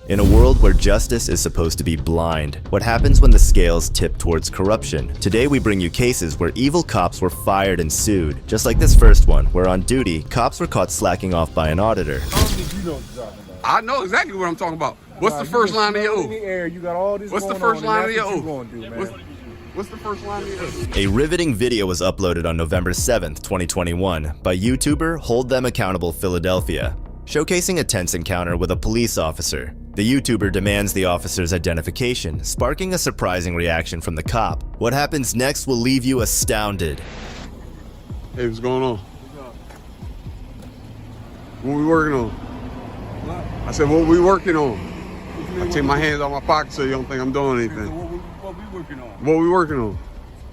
In a world where justice is supposed to be blind, what happens when the scales tip towards corruption? Today we bring you cases where evil cops were fired and sued, just like this first one, where on duty, cops were caught slacking off by an auditor. I know exactly what I'm talking about. What's the first line of your oath? You got all this. What's the first line of your oath? What's the first line of your oath? A riveting video was uploaded on November 7th, 2021 by YouTuber Hold Them Accountable Philadelphia, showcasing a tense encounter with a police officer. The YouTuber demands the officer's identification, sparking a surprising reaction from the cop. What happens next will leave you astounded. Hey, what's going on? What we working on? What? I said, what we working on? I take my hands out my pocket so you don't think I'm doing anything. Okay, so what we working on? What we working on?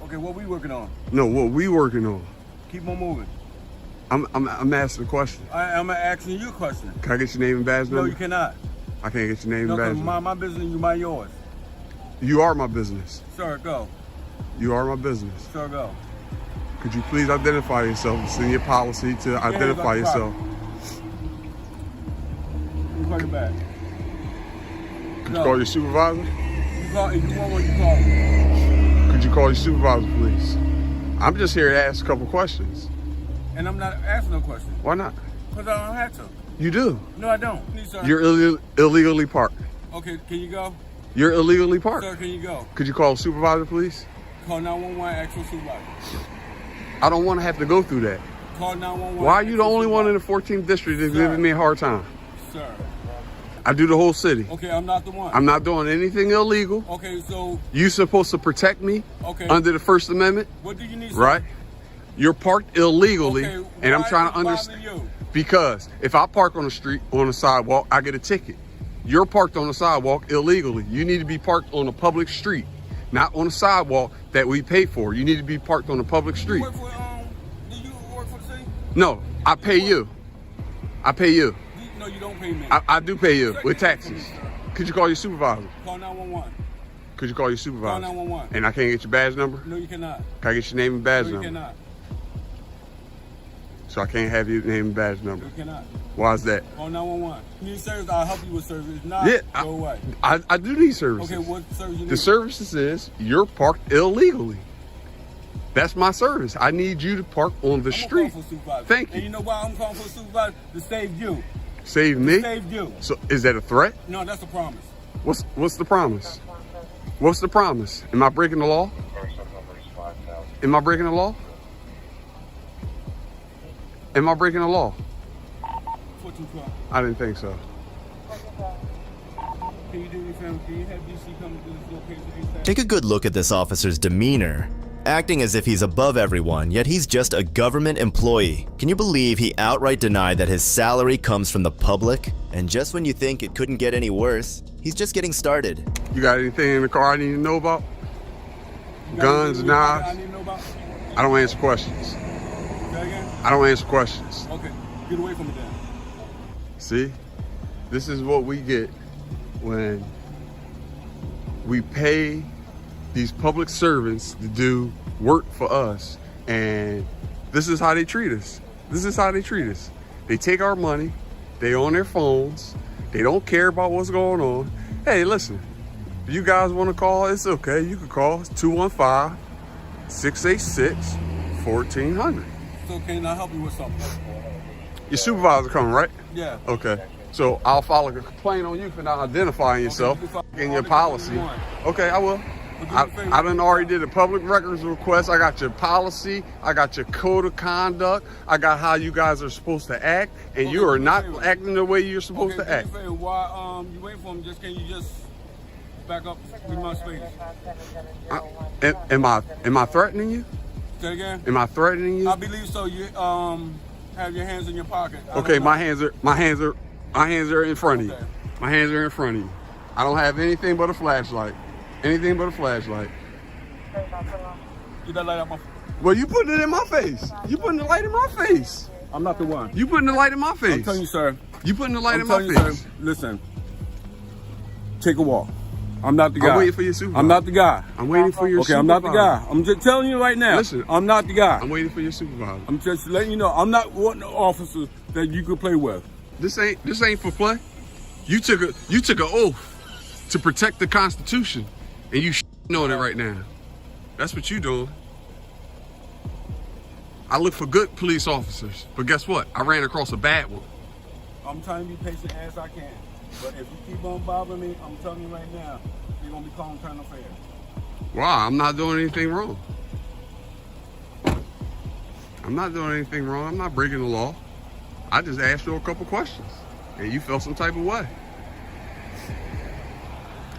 Okay, what we working on? No, what we working on? Keep on moving. I'm asking a question. I'm asking you a question. Can I get your name and badge number? No, you cannot. I can't get your name No, and badge number. mind my business, you mind yours. You are my business. Sir, go. You are my business. Sir, go. Could you please identify yourself? It's in your policy to identify yourself. You call you back. Could you call your supervisor? You call, if you want one, you call me. Could you call your supervisor, please? I'm just here to ask a couple questions. And I'm not asking no question. Why not? Because I don't have to. You do. No, I don't. Sir. You're illegally parked. Okay, can you go? You're illegally parked. Sir, can you go? Could you call a supervisor, please? Call 911, actual supervisor. I don't want to have to go through that. Call 911. Why are you the only one in the 14th district that's giving me a hard time? Sir. I do the whole city. Okay, I'm not the one. I'm not doing anything illegal. Okay, so... You're supposed to protect me under the First Amendment. What do you need, sir? Right? You're parked illegally, Okay, and I'm trying to understand. Because if I park on the street, on the sidewalk, I get a ticket. You're parked on the sidewalk illegally. You need to be parked on a public street, not on a sidewalk that we pay for. You need to be parked on a public street. Do you work for the city? No, I pay you. I pay you. No, you don't pay me. I do pay you with taxes. Could you call your supervisor? Call 911. Could you call your supervisor? Call 911. And I can't get your badge number? No, you cannot. Can I get your name and badge No, you number? cannot. So I can't have your name and badge number? You cannot. Why is that? Call 911. You need service, I'll help you with service. If not, go away. I do need services. Okay, what service you need? The services is you're parked illegally. That's my service. I need you to park on the street. For supervisor. Thank you. And you know why I'm calling for a supervisor? To save you. Save me? To save you. So is that a threat? No, that's a promise. What's the promise? What's the promise? Am I breaking the law? Am I breaking the law? Am I breaking the law? 1412. I didn't think so. Can you do me a favor? Can you have DC come to this location? Take a good look at this officer's demeanor, acting as if he's above everyone, yet he's just a government employee. Can you believe he outright denied that his salary comes from the public? And just when you think it couldn't get any worse, he's just getting started. You got anything in the car I need to know about? Guns, knives? I need to know about? I don't answer questions. Say again? I don't answer questions. Okay, get away from it then. See, this is what we get when we pay these public servants to do work for us, and this is how they treat us. This is how they treat us. They take our money, they on their phones, they don't care about what's going on. Hey, listen, if you guys want to call, it's okay. You can call. It's 215-686-1400. So can I help you with something? Your supervisor coming, right? Yeah. Okay. So I'll file a complaint on you for not identifying yourself in your policy. Okay, I will. I done already did a public records request. I got your policy. I got your code of conduct. I got how you guys are supposed to act, and you are not acting the way you're supposed to act. Why you wait for him? Can you just back up with my space? Am I threatening you? Say again? Am I threatening you? I believe so. You have your hands in your pocket. Okay, my hands are in front of you. Okay. My hands are in front of you. I don't have anything but a flashlight. Anything but a flashlight. Get that light out my face. Well, you putting it in my face. You putting the light in my face. I'm not the one. You putting the light in my face. I'm telling you, sir. You putting the light in my telling you, face. sir, listen. Take a walk. I'm not the guy. I'm waiting for your supervisor. I'm not the guy. I'm waiting for your supervisor. Okay, I'm not the guy. I'm just telling you right now. Listen. I'm not the guy. I'm waiting for your supervisor. I'm just letting you know. I'm not one of the officers that you could play with. This ain't for play. You took an oath to protect the Constitution, and you on it right now. That's what you doing. I look for good police officers, but guess what? I ran across a bad one. I'm trying to be patient as I can. But if you keep on bothering me, I'm telling you right now, you're going to be calling current affairs. Wow, I'm not doing anything wrong. I'm not doing anything wrong. I'm not breaking the law. I just asked you a couple questions, and you felt some type of way.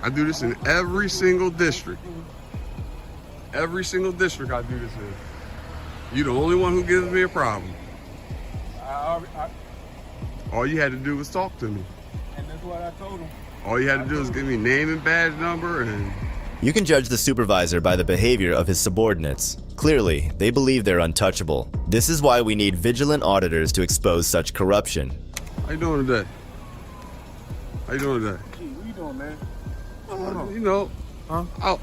I do this in every single district. Every single district I do this in. You're the only one who gives me a problem. All you had to do was talk to me. And that's what I told him. All you had to do is give me name and badge number and... You can judge the supervisor by the behavior of his subordinates. Clearly, they believe they're untouchable. This is why we need vigilant auditors to expose such corruption. How you doing today? How you doing today? Gee, what you doing, man? You know, Huh?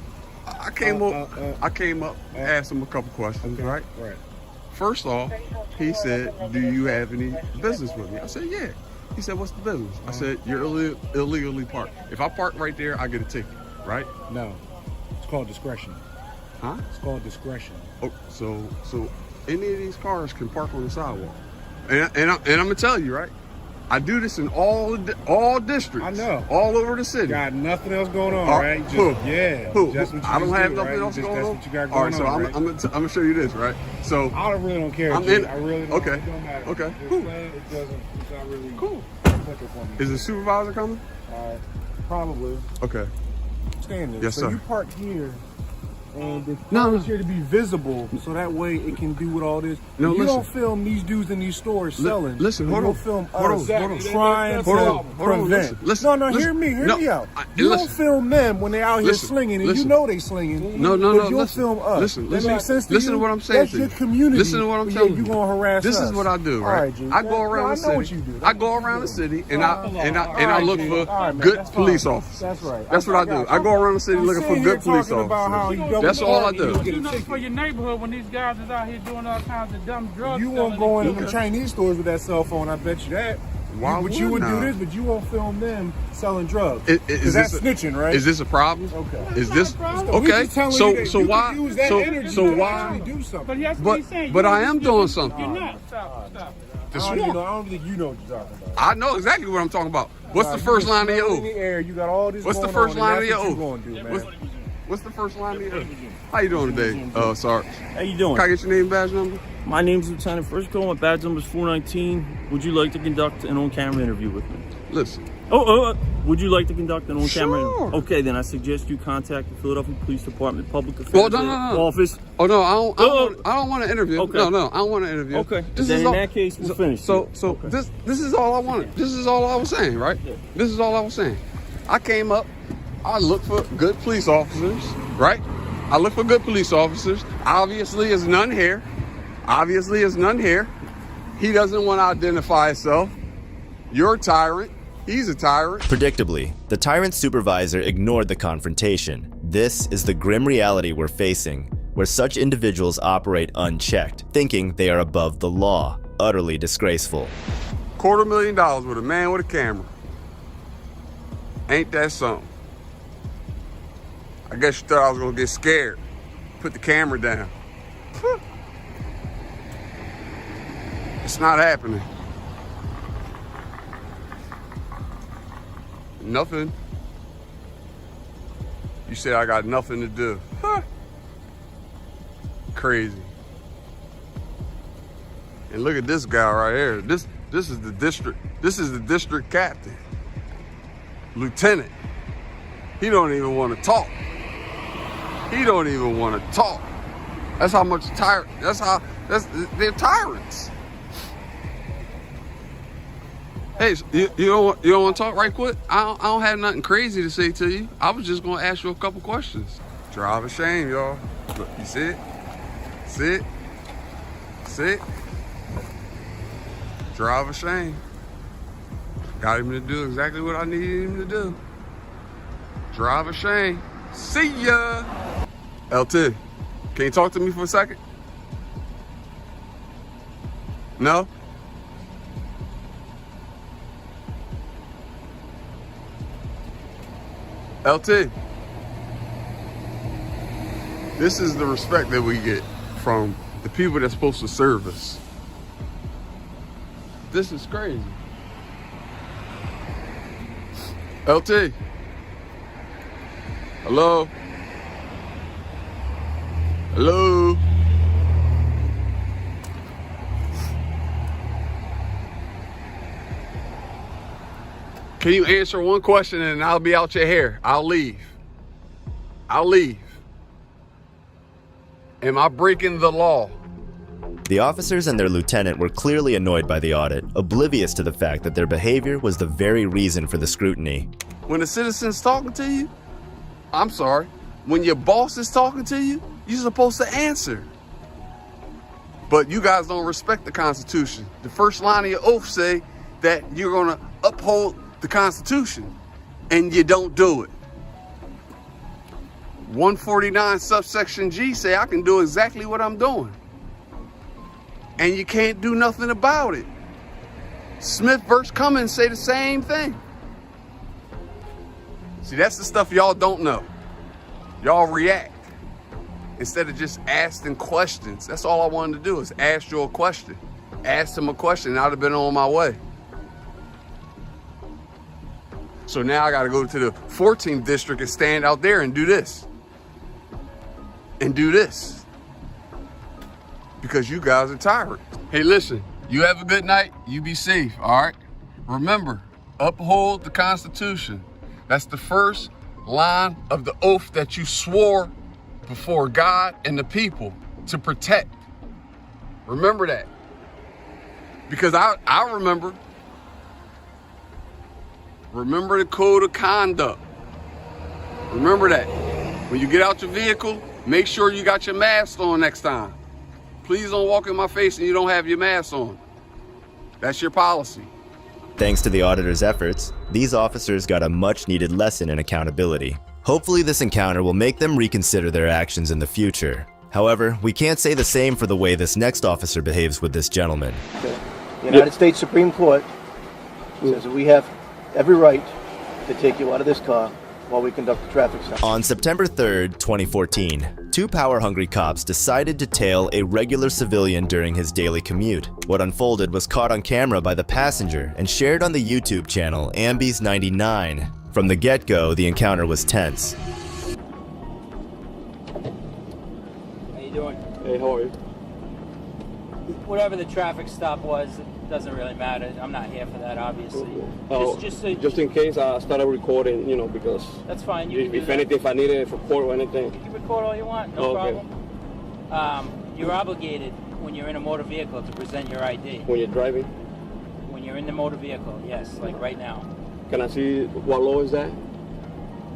I came up, asked him a couple questions, right? Right. First off, he said, do you have any business with me? I said, yeah. He said, what's the business? I said, you're illegally parked. If I park right there, I get a ticket, right? No, it's called discretion. Huh? It's called discretion. Oh, so any of these cars can park on the sidewalk. And I'm gonna tell you, right? I do this in all districts. I know. All over the city. Got nothing else going on, Uh, right? Just, who? Yeah. Who? Just what you I don't just have do, nothing right? else Just, going that's on. what you got All right, going so on, right? I'm gonna show you this, right? So I really don't care. I'm G. in- I really don't. okay. It don't matter. Okay. Just Cool. play it doesn't. It's not really Cool. applicable for me. Is the supervisor coming? Probably. Okay. Stand there. Yes, so sir. you park here, and the No, car no. is here to be visible, so that way it can do with all this. No, you listen. don't film these dudes in these stores selling. listen, but hold you'll on. film Hold us on, hold on. trying Hold to on, hold on, prevent. listen, no, listen. hear me out. You listen. don't film them when they out here Listen, slinging, and listen. you know they slinging. No, but you'll listen. film us. Listen, that makes sense to listen you? to what I'm saying That's to your you. community. Listen to what I'm but telling you you. gonna harass This us. is what I do, All right? G. I go around I the know what city. you do. I go around the city and I All look G. for All right, man, good that's fine. police officers. That's right. That's what I do. I go around the city looking for good police officers. That's all I do. You know, for your neighborhood when these guys is out here doing all kinds of dumb drugs. You won't go into the Chinese stores with that cell phone, I bet you that. Why But you would wouldn't do I? this, but you won't film them selling drugs. Is Because that's this snitching, right? Is this a problem? Okay. Is this We okay? just telling you that So you why? could use that energy So to why? actually do something. But that's what he's saying. But You I don't am do doing this. something. You're not. Stop. I don't think you know what you're talking about. I know exactly what I'm talking about. What's the You first just line of your smell it in oath? the air. You got all this What's the going first on, line and of your that's oath? what you gonna do, man. What's the first line of your oath? How you doing today, Sarge? How you doing? Can I get your name and badge number? My name's Lieutenant Frisco. My badge number is 419. Would you like to conduct an on-camera interview with me? Listen. Would you like to conduct an on-camera Sure. interview? Okay, then I suggest you contact the Philadelphia Police Department Public Affairs Well, no. Office. Oh no, I don't want to interview. Okay. No, I don't want to interview. Okay. This Then is in all- that case, we'll finish. So this is all I wanted. This is all I was saying, right? This is all I was saying. I came up. I look for good police officers, right? I look for good police officers. Obviously, there's none here. He doesn't want to identify himself. You're a tyrant. He's a tyrant. Predictably, the tyrant supervisor ignored the confrontation. This is the grim reality we're facing, where such individuals operate unchecked, thinking they are above the law. Utterly disgraceful. $250,000 with a man with a camera. Ain't that something? I guess you thought I was gonna get scared. Put the camera down. It's not happening. Nothing. You said I got nothing to do. Crazy. And look at this guy right here. This is the district captain. Lieutenant. He don't even want to talk. That's how much they're tyrants. Hey, you don't want to talk right quick? I don't have nothing crazy to say to you. I was just gonna ask you a couple questions. Drive a shame, y'all. Look, you see it? See it? Drive a shame. Got him to do exactly what I needed him to do. Drive a shame. See ya. LT, can you talk to me for a second? No? LT, this is the respect that we get from the people that's supposed to serve us. This is crazy. LT. Hello? Hello? Can you answer one question and I'll be out your hair? I'll leave. I'll leave. Am I breaking the law? The officers and their lieutenant were clearly annoyed by the audit, oblivious to the fact that their behavior was the very reason for the scrutiny. When a citizen's talking to you, I'm sorry, when your boss is talking to you, you're supposed to answer. But you guys don't respect the Constitution. The first line of your oath say that you're gonna uphold the Constitution, and you don't do it. 149 subsection G say I can do exactly what I'm doing. And you can't do nothing about it. Smith versus Cummins say the same thing. See, that's the stuff y'all don't know. Y'all react instead of just asking questions. That's all I wanted to do is ask you a question. Ask him a question and I'd have been on my way. So now I gotta go to the 14th district and stand out there and do this. And do this. Because you guys are tired. Hey, listen, you have a good night. You be safe, all right? Remember, uphold the Constitution. That's the first line of the oath that you swore before God and the people to protect. Remember that. Because I remember. Remember the code of conduct. Remember that. When you get out your vehicle, make sure you got your mask on next time. Please don't walk in my face and you don't have your mask on. That's your policy. Thanks to the auditor's efforts, these officers got a much-needed lesson in accountability. Hopefully this encounter will make them reconsider their actions in the future. However, we can't say the same for the way this next officer behaves with this gentleman. The United States Supreme Court says that we have every right to take you out of this car while we conduct the traffic stop. On September 3rd, 2014, two power-hungry cops decided to tail a regular civilian during his daily commute. What unfolded was caught on camera by the passenger and shared on the YouTube channel Ambies 99. From the get-go, the encounter was tense. How you doing? Hey, how are you? Whatever the traffic stop was, it doesn't really matter. I'm not here for that, obviously. Just in case I started recording, you know, because that's fine. If anything, if I need it for court or anything. You can record all you want, no problem. You're obligated when you're in a motor vehicle to present your ID. When you're driving? When you're in the motor vehicle, yes, like right now. Can I see what law is that?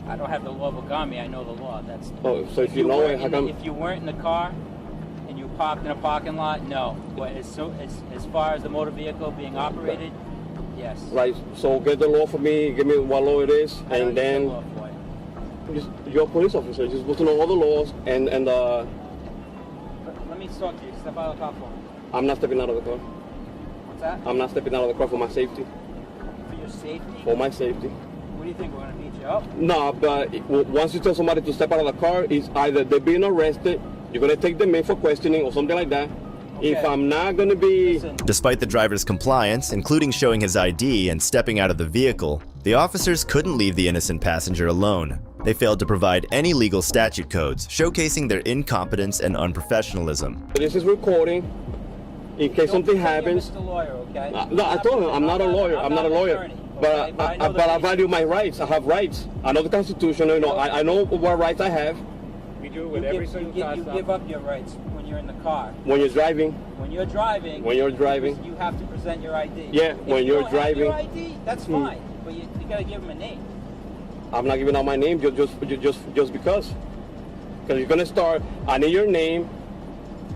I don't have the law book on me. I know the law. That's. So if you know it, how come? If you weren't in the car and you parked in a parking lot, no. But as far as the motor vehicle being operated, yes. Right. So get the law for me. Give me what law it is, and then. Law for it. You're a police officer. Just supposed to know all the laws and. Let me talk to you. Step out of the car for me. I'm not stepping out of the car. What's that? I'm not stepping out of the car for my safety. For your safety? For my safety. What do you think? We're gonna beat you up? No, but once you tell somebody to step out of the car, it's either they're being arrested, you're gonna take them in for questioning or something like that. Okay. If I'm not gonna be... Listen. Despite the driver's compliance, including showing his ID and stepping out of the vehicle, the officers couldn't leave the innocent passenger alone. They failed to provide any legal statute codes, showcasing their incompetence and unprofessionalism. This is recording. In case something happens. You're Mr. Lawyer, okay? No, I told him I'm not a lawyer. I'm not a lawyer. Attorney, but okay? I value my rights. I have rights. I know the Constitution. You know, I know what rights I have. We do it with every single car You stop. give up your rights when you're in the car. When you're driving. When you're driving. When you're driving. You have to present your ID. Yeah, If when you you're don't driving. have your ID, that's fine. But you gotta give them a name. I'm not giving out my name just because. Because you're gonna start. I need your name.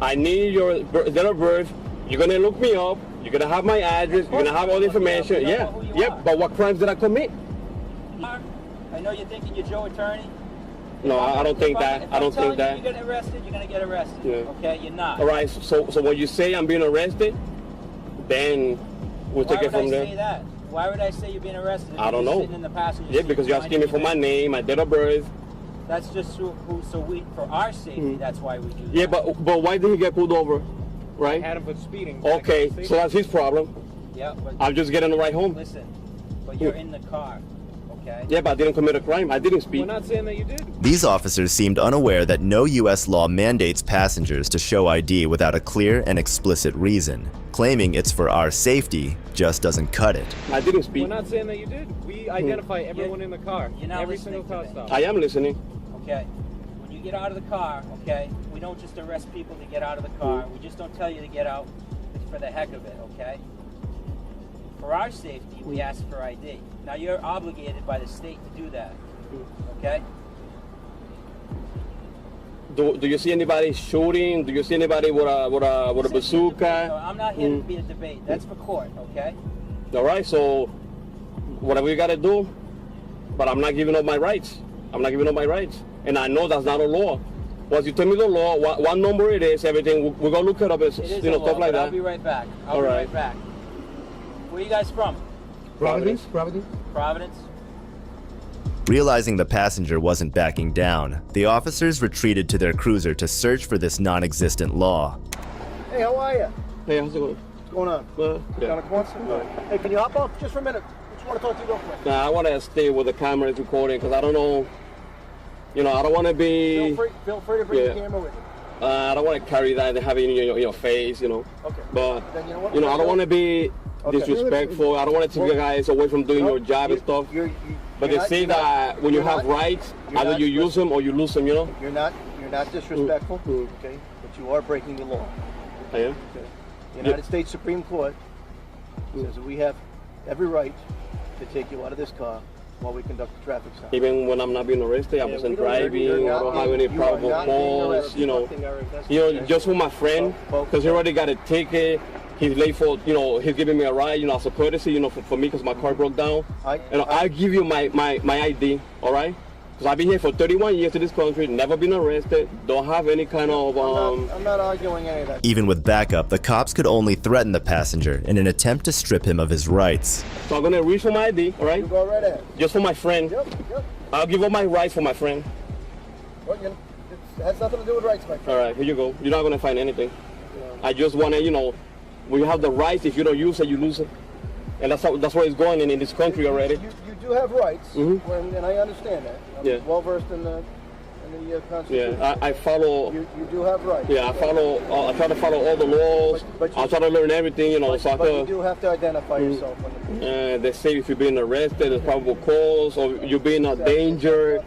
I need your date of birth. You're gonna look me up. You're gonna have my address. You're gonna have all the information. Yeah. But what crimes did I commit? I know you're thinking you're Joe Attorney. No, I don't think that. I don't think that. If you're getting arrested, you're gonna get arrested. Yeah. Okay, you're not. All right. So when you say I'm being arrested, then we'll take it from Why would I there. say that? Why would I say you're being arrested? If I don't you're know. Sitting in the passenger Yeah, seat, because you're asking me for my name, my date of birth. That's just so we, for our safety, that's why we do that. Yeah, but why did he get pulled over? Right? Had him for speeding. Okay, so that's his problem. Yeah, but I'm just getting the ride home. listen, but you're in the car, okay? Yeah, but I didn't commit a crime. I didn't speed. We're not saying that you did. These officers seemed unaware that no U.S. law mandates passengers to show ID without a clear and explicit reason. Claiming it's for our safety just doesn't cut it. I didn't speed. We're not saying that you did. We identify everyone in the car. You're not Every listening single car to me. stop. I am listening. Okay. When you get out of the car, okay, we don't just arrest people to get out of the car. We just don't tell you to get out for the heck of it, okay? For our safety, we ask for ID. Now you're obligated by the state to do that, okay? Do you see anybody shooting? Do you see anybody with a bazooka? No, I'm not here to be a debate. That's for court, okay? All right, so whatever you gotta do, but I'm not giving up my rights. I'm not giving up my rights, and I know that's not a law. Once you tell me the law, what number it is, everything, we're gonna look it up, It is a law, stuff like but that. I'll be right back. I'll All be right. right back. Where you guys from? Providence? Providence? Realizing the passenger wasn't backing down, the officers retreated to their cruiser to search for this non-existent law. Hey, how are you? Hey, how's it going? What's going on? Yeah. Down at Quonset? Hey, can you hop off just for a minute? Just want to talk to you real quick. Nah, I want to stay with the camera recording because I don't know. I don't want to be. Feel free to bring Yeah. the camera with you. I don't want to carry that and have it in your face, Okay. But Then you know what? I don't want to be Okay. disrespectful. I don't want to take you guys away from doing your job and stuff. But they say that when you have rights, either you use them or you lose them. You're not disrespectful, okay? But you are breaking the law. I am. Okay. The United States Supreme Court says that we have every right to take you out of this car while we conduct the traffic stop. Even when I'm not being arrested, I wasn't driving. I don't have any probable cause. Just with my friend, because he already got a ticket. He's late for, he's giving me a ride, as a courtesy, for me, because my car broke down. I'll give you my ID, all right? Because I've been here for 31 years in this country, never been arrested, don't have any kind of... I'm not arguing any of that. Even with backup, the cops could only threaten the passenger in an attempt to strip him of his rights. So I'm going to reach for my ID, all right? You go right ahead. Just for my friend. Yep. I'll give up my rights for my friend. Well, it has nothing to do with rights, my friend. All right, here you go. You're not going to find anything. I just want to, we have the rights. If you don't use it, you lose it. And that's where it's going in this country already. You do have rights, and I understand that. I'm well versed in the Constitution. Yeah, I follow. You do have rights. Yeah, I follow. I try to follow all the laws. I try to learn everything, so I But you can. do have to identify yourself. They say if you're being arrested, there's probable cause, or you're being a danger.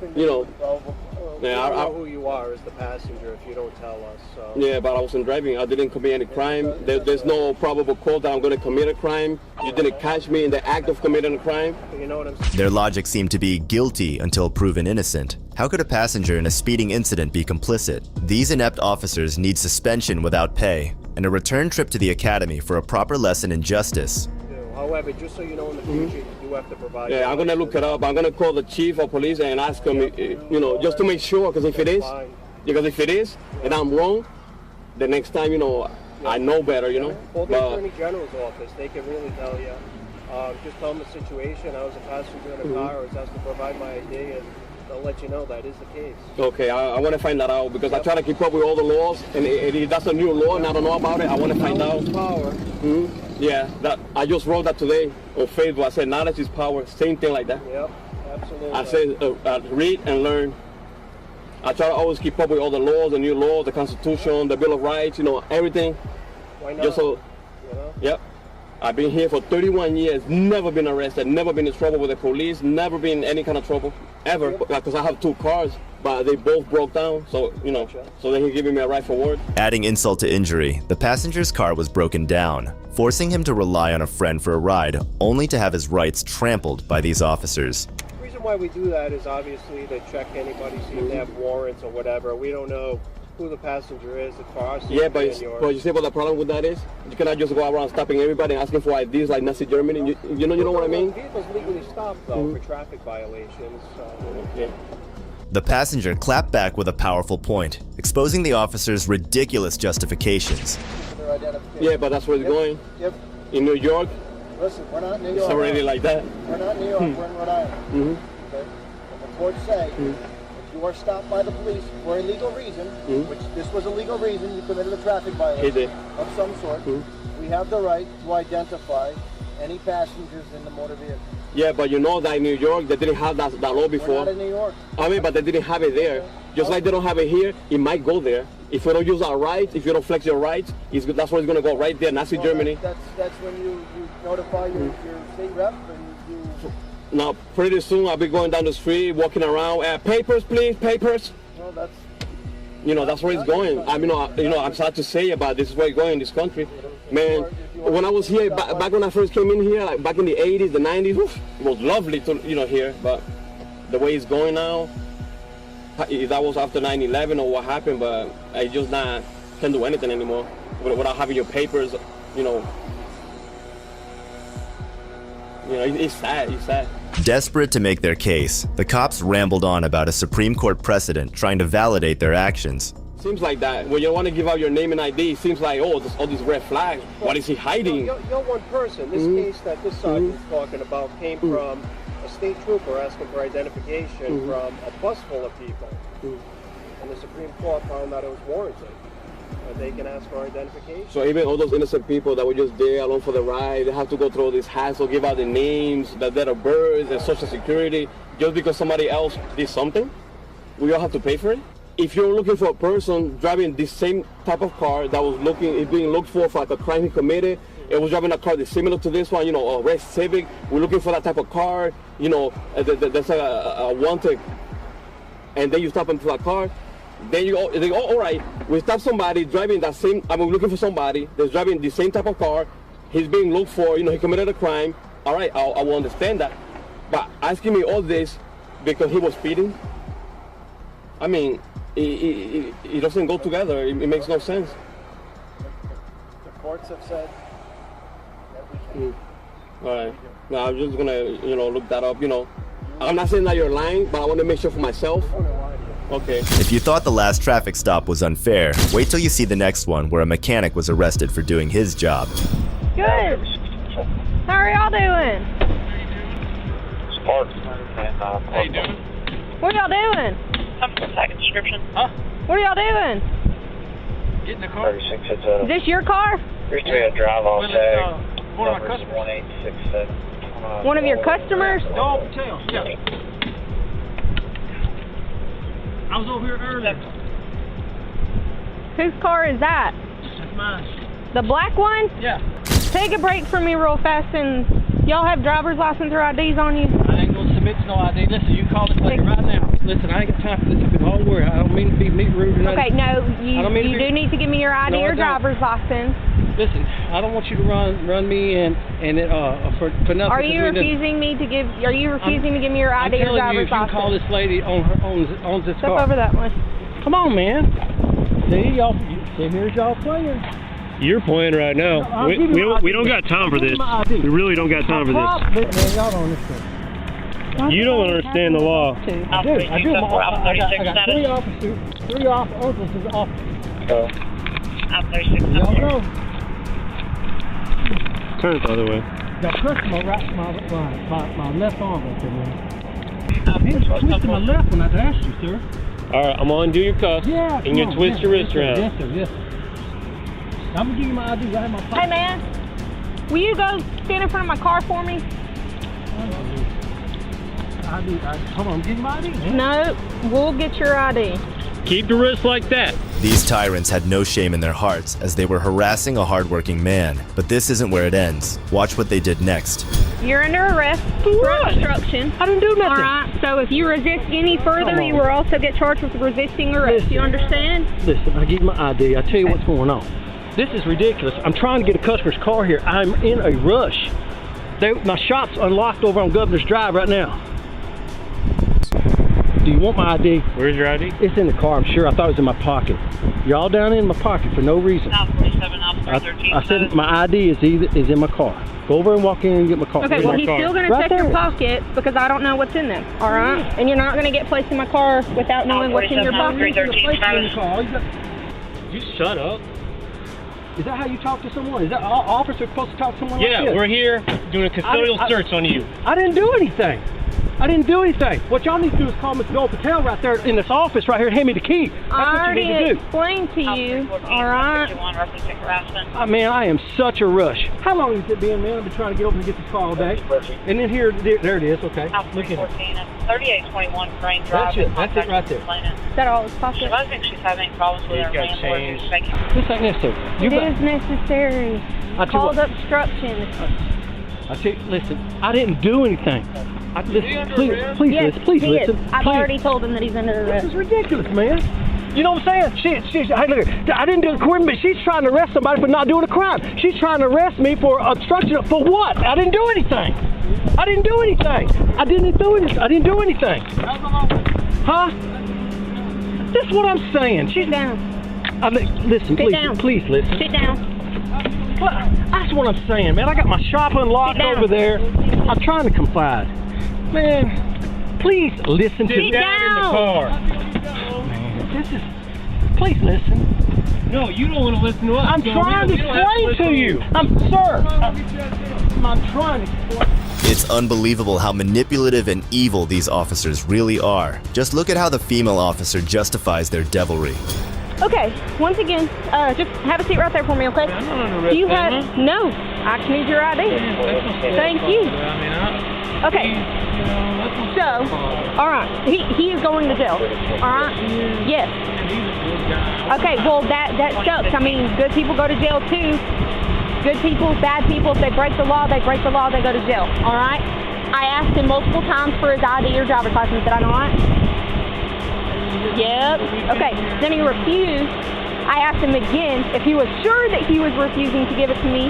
Yeah, I know who you are as the passenger if you don't tell us. So. Yeah, but I wasn't driving. I didn't commit any crime. There's no probable cause that I'm going to commit a crime. You didn't catch me in the act of committing a crime. You know what I'm saying? Their logic seemed to be guilty until proven innocent. How could a passenger in a speeding incident be complicit? These inept officers need suspension without pay and a return trip to the academy for a proper lesson in justice. However, just so you know in the future, you do have to provide. Yeah, I'm going to look it up. I'm going to call the chief of police and ask him, just to make sure, because if it is, and I'm wrong, the next time, I know better, Call the Attorney General's office. They can really tell you. Just tell them the situation. I was a passenger in a car. I was asked to provide my ID, and they'll let you know that is the case. Okay, I want to find that out because I try to keep up with all the laws, and if that's a new law and I don't know about it, I want to find out. Power. Yeah, I just wrote that today on Facebook. I said knowledge is power, same thing like that. Yep, absolutely. I said read and learn. I try to always keep up with all the laws, the new laws, the Constitution, the Bill of Rights, everything. Why not? Just so, Yep. I've been here for 31 years, never been arrested, never been in trouble with the police, never been in any kind of trouble, ever, because I have 2 cars, but they both broke down, so, so they can give me a ride for work. Adding insult to injury, the passenger's car was broken down, forcing him to rely on a friend for a ride, only to have his rights trampled by these officers. The reason why we do that is obviously to check anybody, see if they have warrants or whatever. We don't know who the passenger is as far as Yeah, but you see what the problem with that is? You cannot just go around stopping everybody and asking for IDs like Nazi Germany. You know what I mean? The vehicle's legally stopped though for traffic violations. Yeah. The passenger clapped back with a powerful point, exposing the officer's ridiculous justifications. Yeah, but that's where it's going. Yep. In New York, Listen, we're not in New York. It's already like that. We're not in New York, we're in Rhode Island. Okay? And the courts say, if you are stopped by the police for a legal reason, which this was a legal reason, you committed a traffic violation of some sort, we have the right to identify any passengers in the motor vehicle. Yeah, but you know that in New York, they didn't have that law before. We're not in New York. I mean, but they didn't have it there. Just like they don't have it here, it might go there. If you don't use our rights, if you don't flex your rights, that's where it's going to go, right there, Nazi Germany. That's when you notify your state rep and you... Now, pretty soon I'll be going down the street, walking around, papers, please, papers. Well, that's... You know, that's where it's going. I mean, I'm sad to say, but this is where it's going in this country. Man, when I was here, back when I first came in here, like back in the 80s, the 90s, it was lovely to, here, but the way it's going now, if that was after 9/11 or what happened, but I just can't do anything anymore without having your papers, it's sad, it's sad. Desperate to make their case, the cops rambled on about a Supreme Court precedent trying to validate their actions. Seems like that. When you want to give out your name and ID, it seems like, oh, there's all these red flags. What is he hiding? You're one person. This case that this sergeant is talking about came from a state trooper asking for identification from a bus full of people. And the Supreme Court found that it was warranted. They can ask for identification. So even all those innocent people that were just there along for the ride, they have to go through all these hassle, give out the names, the date of birth, and social security, just because somebody else did something? We all have to pay for it? If you're looking for a person driving the same type of car that was being looked for like a crime he committed, it was driving a car that's similar to this one, a red Civic, we're looking for that type of car, that's a wanted, and then you stop into that car, then they go, all right, we stop somebody driving that same, we're looking for somebody that's driving the same type of car, he's being looked for, he committed a crime, all right, I will understand that, but asking me all this because he was speeding, I mean, it doesn't go together. It makes no sense. The courts have said that we can. All right. Now I'm just gonna, look that up. I'm not saying that you're lying, but I want to make sure for myself. Okay. If you thought the last traffic stop was unfair, wait till you see the next one where a mechanic was arrested for doing his job. Good. How are y'all doing? Spark. How you doing? What y'all doing? Second description. Huh? What are y'all doing? Get in the car. 36 hits Is this your car? 3-3 drive on tag. One of my customers. 1867. One of your customers? No, tell. Yeah. I was over here earlier. Whose car is that? That's mine. The black one? Yeah. Take a break from me real fast and y'all have driver's license or IDs on you? I ain't gonna submit to no ID. Listen, you call this lady right now. Listen, I ain't got time for this stupid whole word. I don't mean to be rude or nothing. Okay, no, you do need to give me your ID or driver's license. Listen, I don't want you to run me in and for nothing. Are you refusing to give me your ID or driver's license? You call this lady on this car. Step over that one. Come on, man. Here's y'all playing. You're playing right now. We don't got time for this. We really don't got time for this. Man, y'all don't understand. You don't understand the law. I do. I got three officers off. Y'all know. Turn the other way. Got pressed my left arm up there, man. I'm twisting my left one, I asked you, sir. All right, I'm gonna undo your cuff. Yeah. And you twist your wrist around. Yes, sir. Yes, sir. I'm gonna give you my ID. I have my pocket. Hey, man. Will you go stand in front of my car for me? Hold on, give you my ID, man. No, we'll get your ID. Keep your wrist like that. These tyrants had no shame in their hearts as they were harassing a hardworking man. But this isn't where it ends. Watch what they did next. You're under arrest for obstruction. I didn't do nothing. All right, so if you resist any further, you will also get charged with resisting arrest. You understand? Listen, I give you my ID. I tell you what's going on. This is ridiculous. I'm trying to get a customer's car here. I'm in a rush. My shop's unlocked over on Governor's Drive right now. Do you want my ID? Where's your ID? It's in the car, I'm sure. I thought it was in my pocket. Y'all down in my pocket for no reason. I said my ID is in my car. Go over and walk in and get my car. Okay, well, he's still going to check your pocket because I don't know what's in there, all right? And you're not going to get placed in my car without knowing what's in your pocket. You shut up. Is that how you talk to someone? Is that all officer supposed to talk to someone like this? Yeah, we're here doing a custodial search on you. I didn't do anything. I didn't do anything. What y'all need to do is call Ms. Noel Patel right there in this office right here and hand me the key. That's I what you need already to do. explained to you, all right? Man, I am such a rush. How long has it been, man? I've been trying to get over and get this car all day. And then here, there it is, okay. Look at it. 3821 Crane Drive. That's it right there. Is that all his pocket? I think she's having problems with her landlord. This ain't necessary. It is necessary. I tell you Called what. obstruction. I tell you, listen, I didn't do anything. Listen, please Yes, listen, please he is. listen. I've please. already told him that he's under arrest. This is ridiculous, man. You know what I'm saying? Hey, look, I didn't do a crime, but she's trying to arrest somebody for not doing a crime. She's trying to arrest me for obstruction. For what? I didn't do anything. I didn't do anything. I didn't do anything. Huh? That's what I'm saying. Sit down. Listen, Sit please listen. Sit down. Well, that's what I'm saying, man. I got my shop unlocked over there. I'm trying to comply. Man, please listen to me. Sit down in the car. Man, please listen. No, you don't want to listen to us. I'm trying to explain to you. I'm trying to explain. It's unbelievable how manipulative and evil these officers really are. Just look at how the female officer justifies their devilry. Okay, once again, just have a seat right there for me, okay? I'm not under arrest, Do you have... am I? No, I just need your ID. Thank you. Okay, so, all right, he is going to jail, all right? Yes. Okay, well, that sucks. I mean, good people go to jail too. Good people, bad people, if they break the law, they go to jail, all right? I asked him multiple times for his ID or driver's license, did I not? Yep. Okay, then he refused. I asked him again if he was sure that he was refusing to give it to me.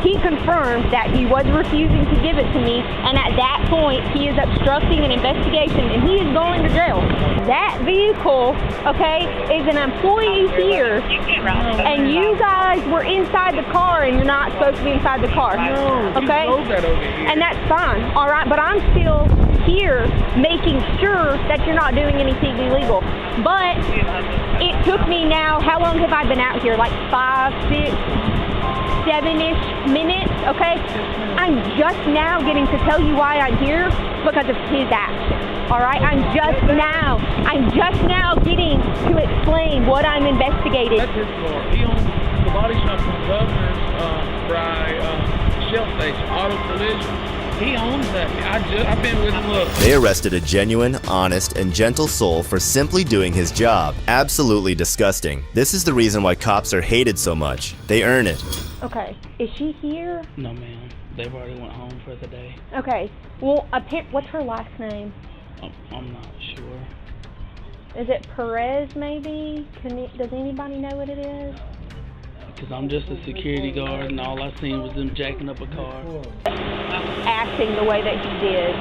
He confirmed that he was refusing to give it to me, and at that point, he is obstructing an investigation, and he is going to jail. That vehicle, okay, is an employee here, and you guys were inside the car, and you're not supposed to be inside the car, okay? And that's fine, all right, but I'm still here making sure that you're not doing anything illegal. But it took me now, how long have I been out here? Like 5, 6, 7-ish minutes, okay? I'm just now getting to tell you why I'm here because of his action, all right? I'm just now getting to explain what I'm investigating. That's his car. He owns the body shop from Governor's Shell Station, Auto Collision. He owns that. I've been with him. Look. They arrested a genuine, honest, and gentle soul for simply doing his job. Absolutely disgusting. This is the reason why cops are hated so much. They earn it. Okay, is she here? No, ma'am. They've already went home for the day. Okay, well, what's her last name? I'm not sure. Is it Perez, maybe? Does anybody know what it is? Because I'm just a security guard, and all I seen was them jacking up a car. Acting the way that he did,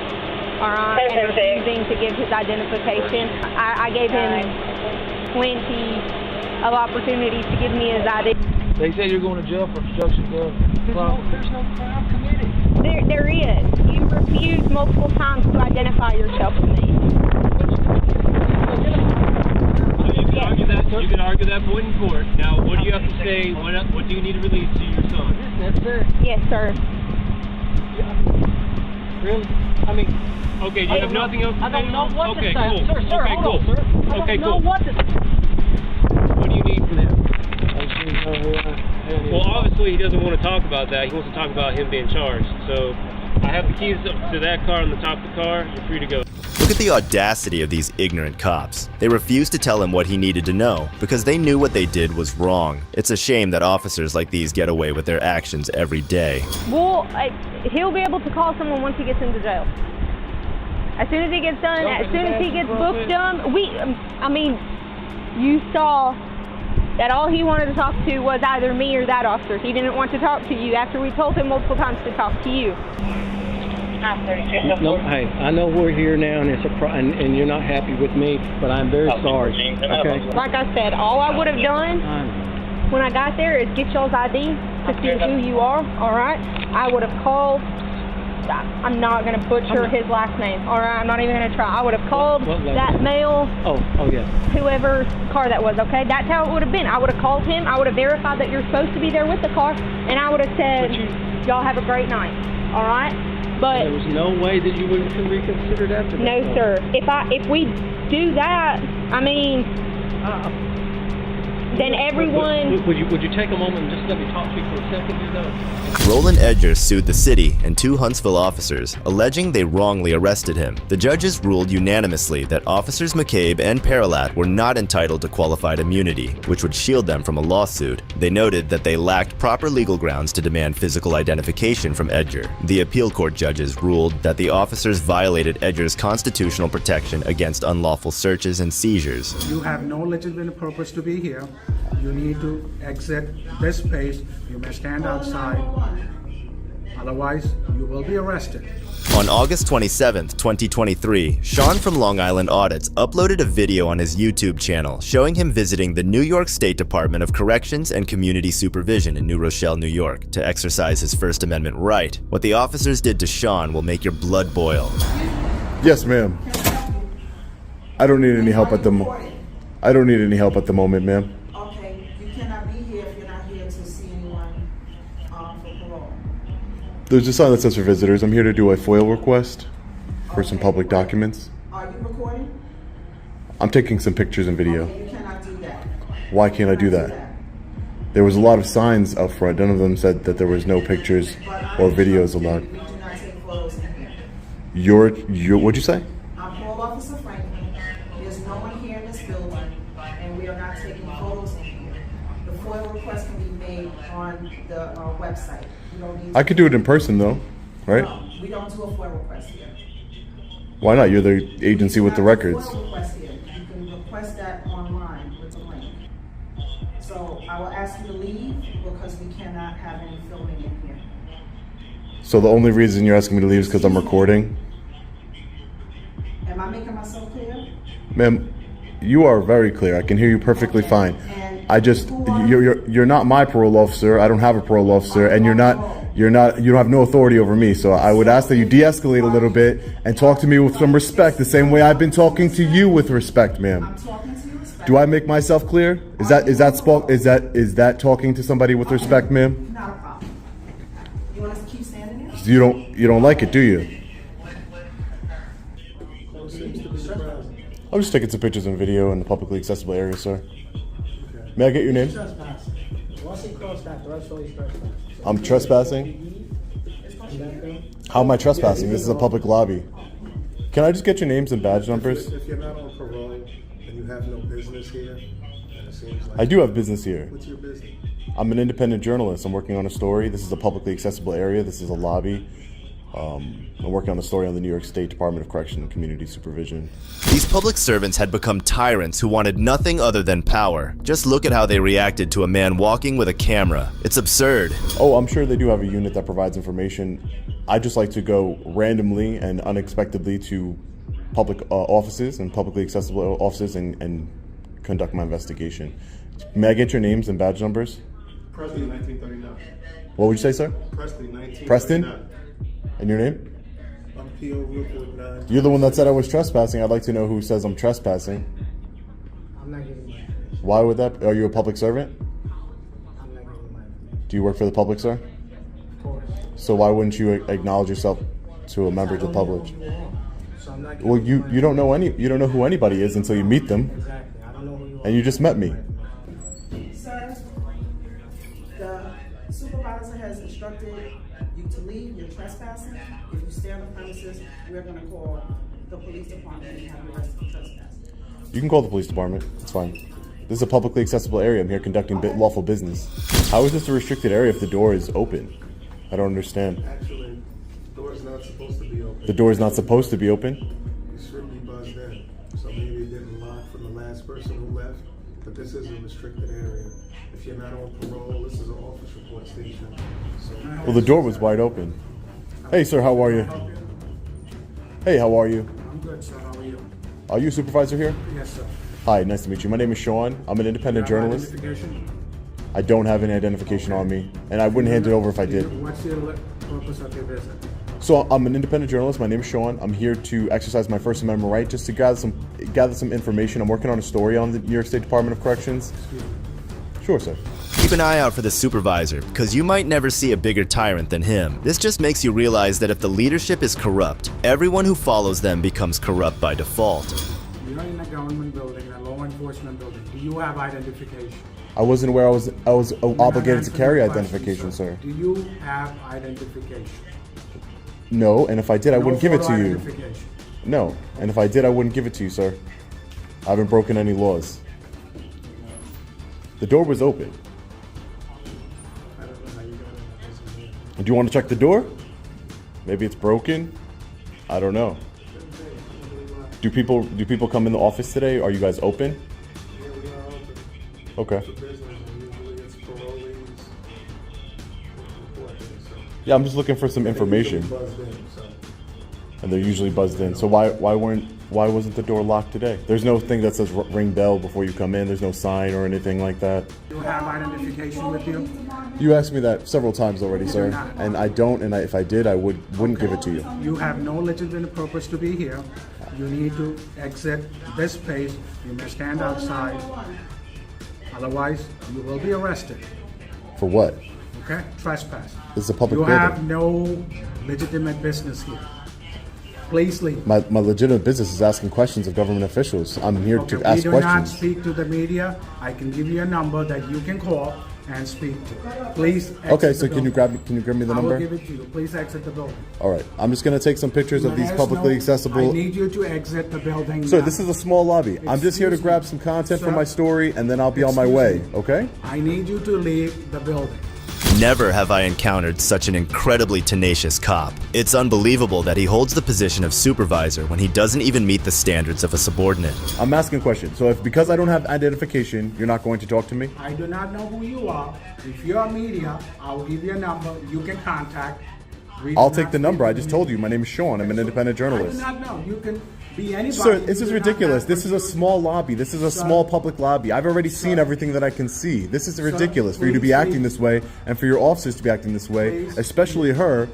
all right, and refusing to give his identification. I gave him plenty of opportunities to give me his ID. They said you're going to jail for obstruction of There's no crime committed. There is. You refused multiple times to identify yourself to me. You can argue that point in court. Now, what do you have to say? What do you need to release to your son? Yes, sir. Really? I mean... Okay, do you have nothing else to say? I don't know what to say. Cool. Sir, okay, hold cool. on, sir. I don't know what to say. What do you need from him? Well, obviously he doesn't want to talk about that. He wants to talk about him being charged. So I have the keys to that car on the top of the car. You're free to go. Look at the audacity of these ignorant cops. They refused to tell him what he needed to know because they knew what they did was wrong. It's a shame that officers like these get away with their actions every day. Well, he'll be able to call someone once he gets into jail. As soon as he gets done, as soon as he gets booked done, I mean, you saw that all he wanted to talk to was either me or that officer. He didn't want to talk to you after we told him multiple times to talk to you. No, hey, I know we're here now, and and you're not happy with me, but I'm very sorry. Okay. Like I said, all I would have done when I got there is get y'all's ID to see who you are. All right. I would have called that. I'm not going to butcher his last name. All right, I'm not even going to try. I would have called that male, yeah. whoever's car that was, okay? That's how it would have been. I would have called him. I would have verified that you're supposed to be there with the car, and I would have said, y'all have a great night. All right? But there was no way that you wouldn't reconsider that? No, sir. If we do that, I mean, then everyone... Would you take a moment and just let me talk to you for a second here, though? Roland Edger sued the city and 2 Huntsville officers, alleging they wrongly arrested him. The judges ruled unanimously that Officers McCabe and Paralat were not entitled to qualified immunity, which would shield them from a lawsuit. They noted that they lacked proper legal grounds to demand physical identification from Edger. The appeal court judges ruled that the officers violated Edger's constitutional protection against unlawful searches and seizures. You have no legitimate purpose to be here. You need to exit this space. You may stand outside. Otherwise, you will be arrested. On August 27, 2023, Sean from Long Island Audits uploaded a video on his YouTube channel showing him visiting the New York State Department of Corrections and Community Supervision in New Rochelle, New York, to exercise his First Amendment right. What the officers did to Sean will make your blood boil. Yes, ma'am. I don't need any help at the moment. I don't need any help at the moment, ma'am. Okay, you cannot be here if you're not here to see anyone for parole. There's a sign that says for visitors. I'm here to do a FOIL request for some public documents. Are you recording? I'm taking some pictures and video. Okay, you cannot do that. Why can't I do that? There was a lot of signs up front. None of them said that there was no pictures or videos allowed. We do not take photos in here. What'd you say? I'm Parole Officer Franklin. There's no one here in this building, and we are not taking photos in here. The FOIL request can be made on the website. You don't need I could do it in person though, right? No, we don't do a FOIL request here. Why not? You're the agency with the records. FOIL request here. You can request that online with the link. So I will ask you to leave because we cannot have any filming in here. So the only reason you're asking me to leave is because I'm recording? Am I making myself clear? Ma'am, you are very clear. I can hear you perfectly fine. I just, you're not my parole officer. I don't have a parole officer, and you don't have no authority over me. So I would ask that you de-escalate a little bit and talk to me with some respect, the same way I've been talking to you with respect, ma'am. I'm talking to you with respect. Do I make myself clear? Is that talking to somebody with respect, ma'am? Not a problem. You want us to keep standing here? You don't like it, do you? I'm just taking some pictures and video in the publicly accessible area, sir. May I get your name? I'm trespassing? How am I trespassing? This is a public lobby. Can I just get your names and badge numbers? If you're not on parole and you have no business here, then it seems like... I do have business here. What's your business? I'm an independent journalist. I'm working on a story. This is a publicly accessible area. This is a lobby. I'm working on a story on the New York State Department of Correction and Community Supervision. These public servants had become tyrants who wanted nothing other than power. Just look at how they reacted to a man walking with a camera. It's absurd. Oh, I'm sure they do have a unit that provides information. I just like to go randomly and unexpectedly to public offices and publicly accessible offices and conduct my investigation. May I get your names and badge numbers? Preston, 1939. What would you say, sir? Preston, 1939. Preston? And your name? I'm P.O. Rookwood 9. You're the one that said I was trespassing. I'd like to know who says I'm trespassing. I'm not giving my information. Why would that? Are you a public servant? I'm not giving my information. Do you work for the public, sir? Of course. So why wouldn't you acknowledge yourself to a member of the public? So I'm not Well, you don't know who anybody is until you meet them. Exactly. I don't know who you are. And you just met me. Sir, the supervisor has instructed you to leave. You're trespassing. If you stay on the premises, we're going to call the police department and have you arrested for trespassing. You can call the police department. It's fine. This is a publicly accessible area. I'm here conducting lawful business. How is this a restricted area if the door is open? I don't understand. Actually, the door is not supposed to be open. The door is not supposed to be open? You should be buzzed in. So maybe it didn't lock from the last person who left. But this is a restricted area. If you're not on parole, this is an office report station. So Well, the door was wide open. Hey, sir, how are you? Hey, how are you? I'm good, sir. How are you? Are you a supervisor here? Yes, sir. Hi, nice to meet you. My name is Sean. I'm an independent journalist. I don't have any identification on me, and I wouldn't hand it over if I did. What's the purpose of your visit? So I'm an independent journalist. My name is Sean. I'm here to exercise my First Amendment right, just to gather some information. I'm working on a story on the New York State Department of Corrections. Sure, sir. Keep an eye out for the supervisor, because you might never see a bigger tyrant than him. This just makes you realize that if the leadership is corrupt, everyone who follows them becomes corrupt by default. You're in a government building, a law enforcement building. Do you have identification? I wasn't aware I was obligated to carry identification, sir. Do you have identification? No, and if I did, I No wouldn't give it photo to you. identification. No, and if I did, I wouldn't give it to you, sir. I haven't broken any laws. The door was open. Do you want to check the door? Maybe it's broken. I don't know. Do people come in the office today? Are you guys open? Okay. Yeah, I'm just looking for some information. And they're usually buzzed in. So why wasn't the door locked today? There's no thing that says ring bell before you come in. There's no sign or anything like that. Do you have identification with you? You asked me that several times already, sir. And I don't, and if I did, I wouldn't give it to you. You have no legitimate purpose to be here. You need to exit this space. You may stand outside. Otherwise, you will be arrested. For what? Okay? Trespass. This is a public You building. have no legitimate business here. Please leave. My legitimate business is asking questions of government officials. I'm here to ask We do not questions. speak to the media. I can give you a number that you can call and speak to. Please exit Okay, so the can you building. grab me the I number? will give it to you. Please exit the building. All right. I'm just going to take some pictures of these There's publicly no- accessible. I need you to exit the building. Sir, now. this is a small lobby. I'm just here to Excuse grab me. some content for Sir, my story, and then I'll be on my excuse way, me. okay? I need you to leave the building. Never have I encountered such an incredibly tenacious cop. It's unbelievable that he holds the position of supervisor when he doesn't even meet the standards of a subordinate. I'm asking a question. So because I don't have identification, you're not going to talk to me? I do not know who you are. If you are media, I will give you a number you can contact. We I'll do take not the number. speak I to just the told media. you. My name is Sean. I'm an independent I do journalist. not know. You can be anybody. Sir, this You is do not ridiculous. have This is a small lobby. This is a Sir. small public lobby. I've already seen everything that I can see. This is ridiculous for you to be please acting leave. this way and for your officers to be acting this way, Please. especially her.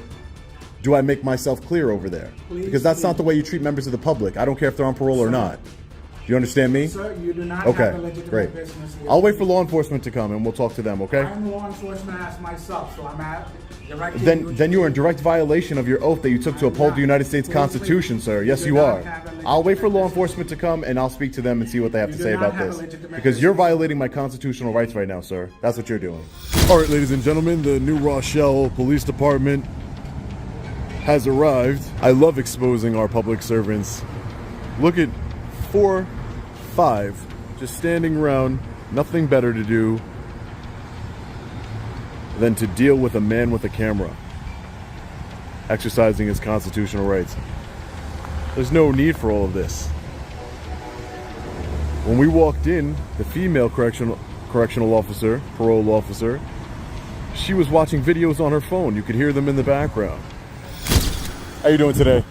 Do I make myself clear over there? Please Because that's not leave. the way you treat members of the public. I don't care if they're on parole or Sir. not. Do you understand me? Sir, you do not Okay, have a legitimate great. business here. I'll wait for law enforcement to come and we'll talk to them, okay? I'm law enforcement as myself, so I'm directing you. Then you're in direct violation of your oath that you took to uphold the United States Constitution, sir. Yes, you are. I'll wait for law enforcement to come and I'll speak to them and see what they have to You say do not about have a this. legitimate Because you're violating my constitutional rights right now, sir. That's what you're doing. All right, ladies and gentlemen, the New Rochelle Police Department has arrived. I love exposing our public servants. Look at 4, 5, just standing around, nothing better to do than to deal with a man with a camera, exercising his constitutional rights. There's no need for all of this. When we walked in, the female correctional officer, parole officer, she was watching videos on her phone. You could hear them in the background. How you doing today?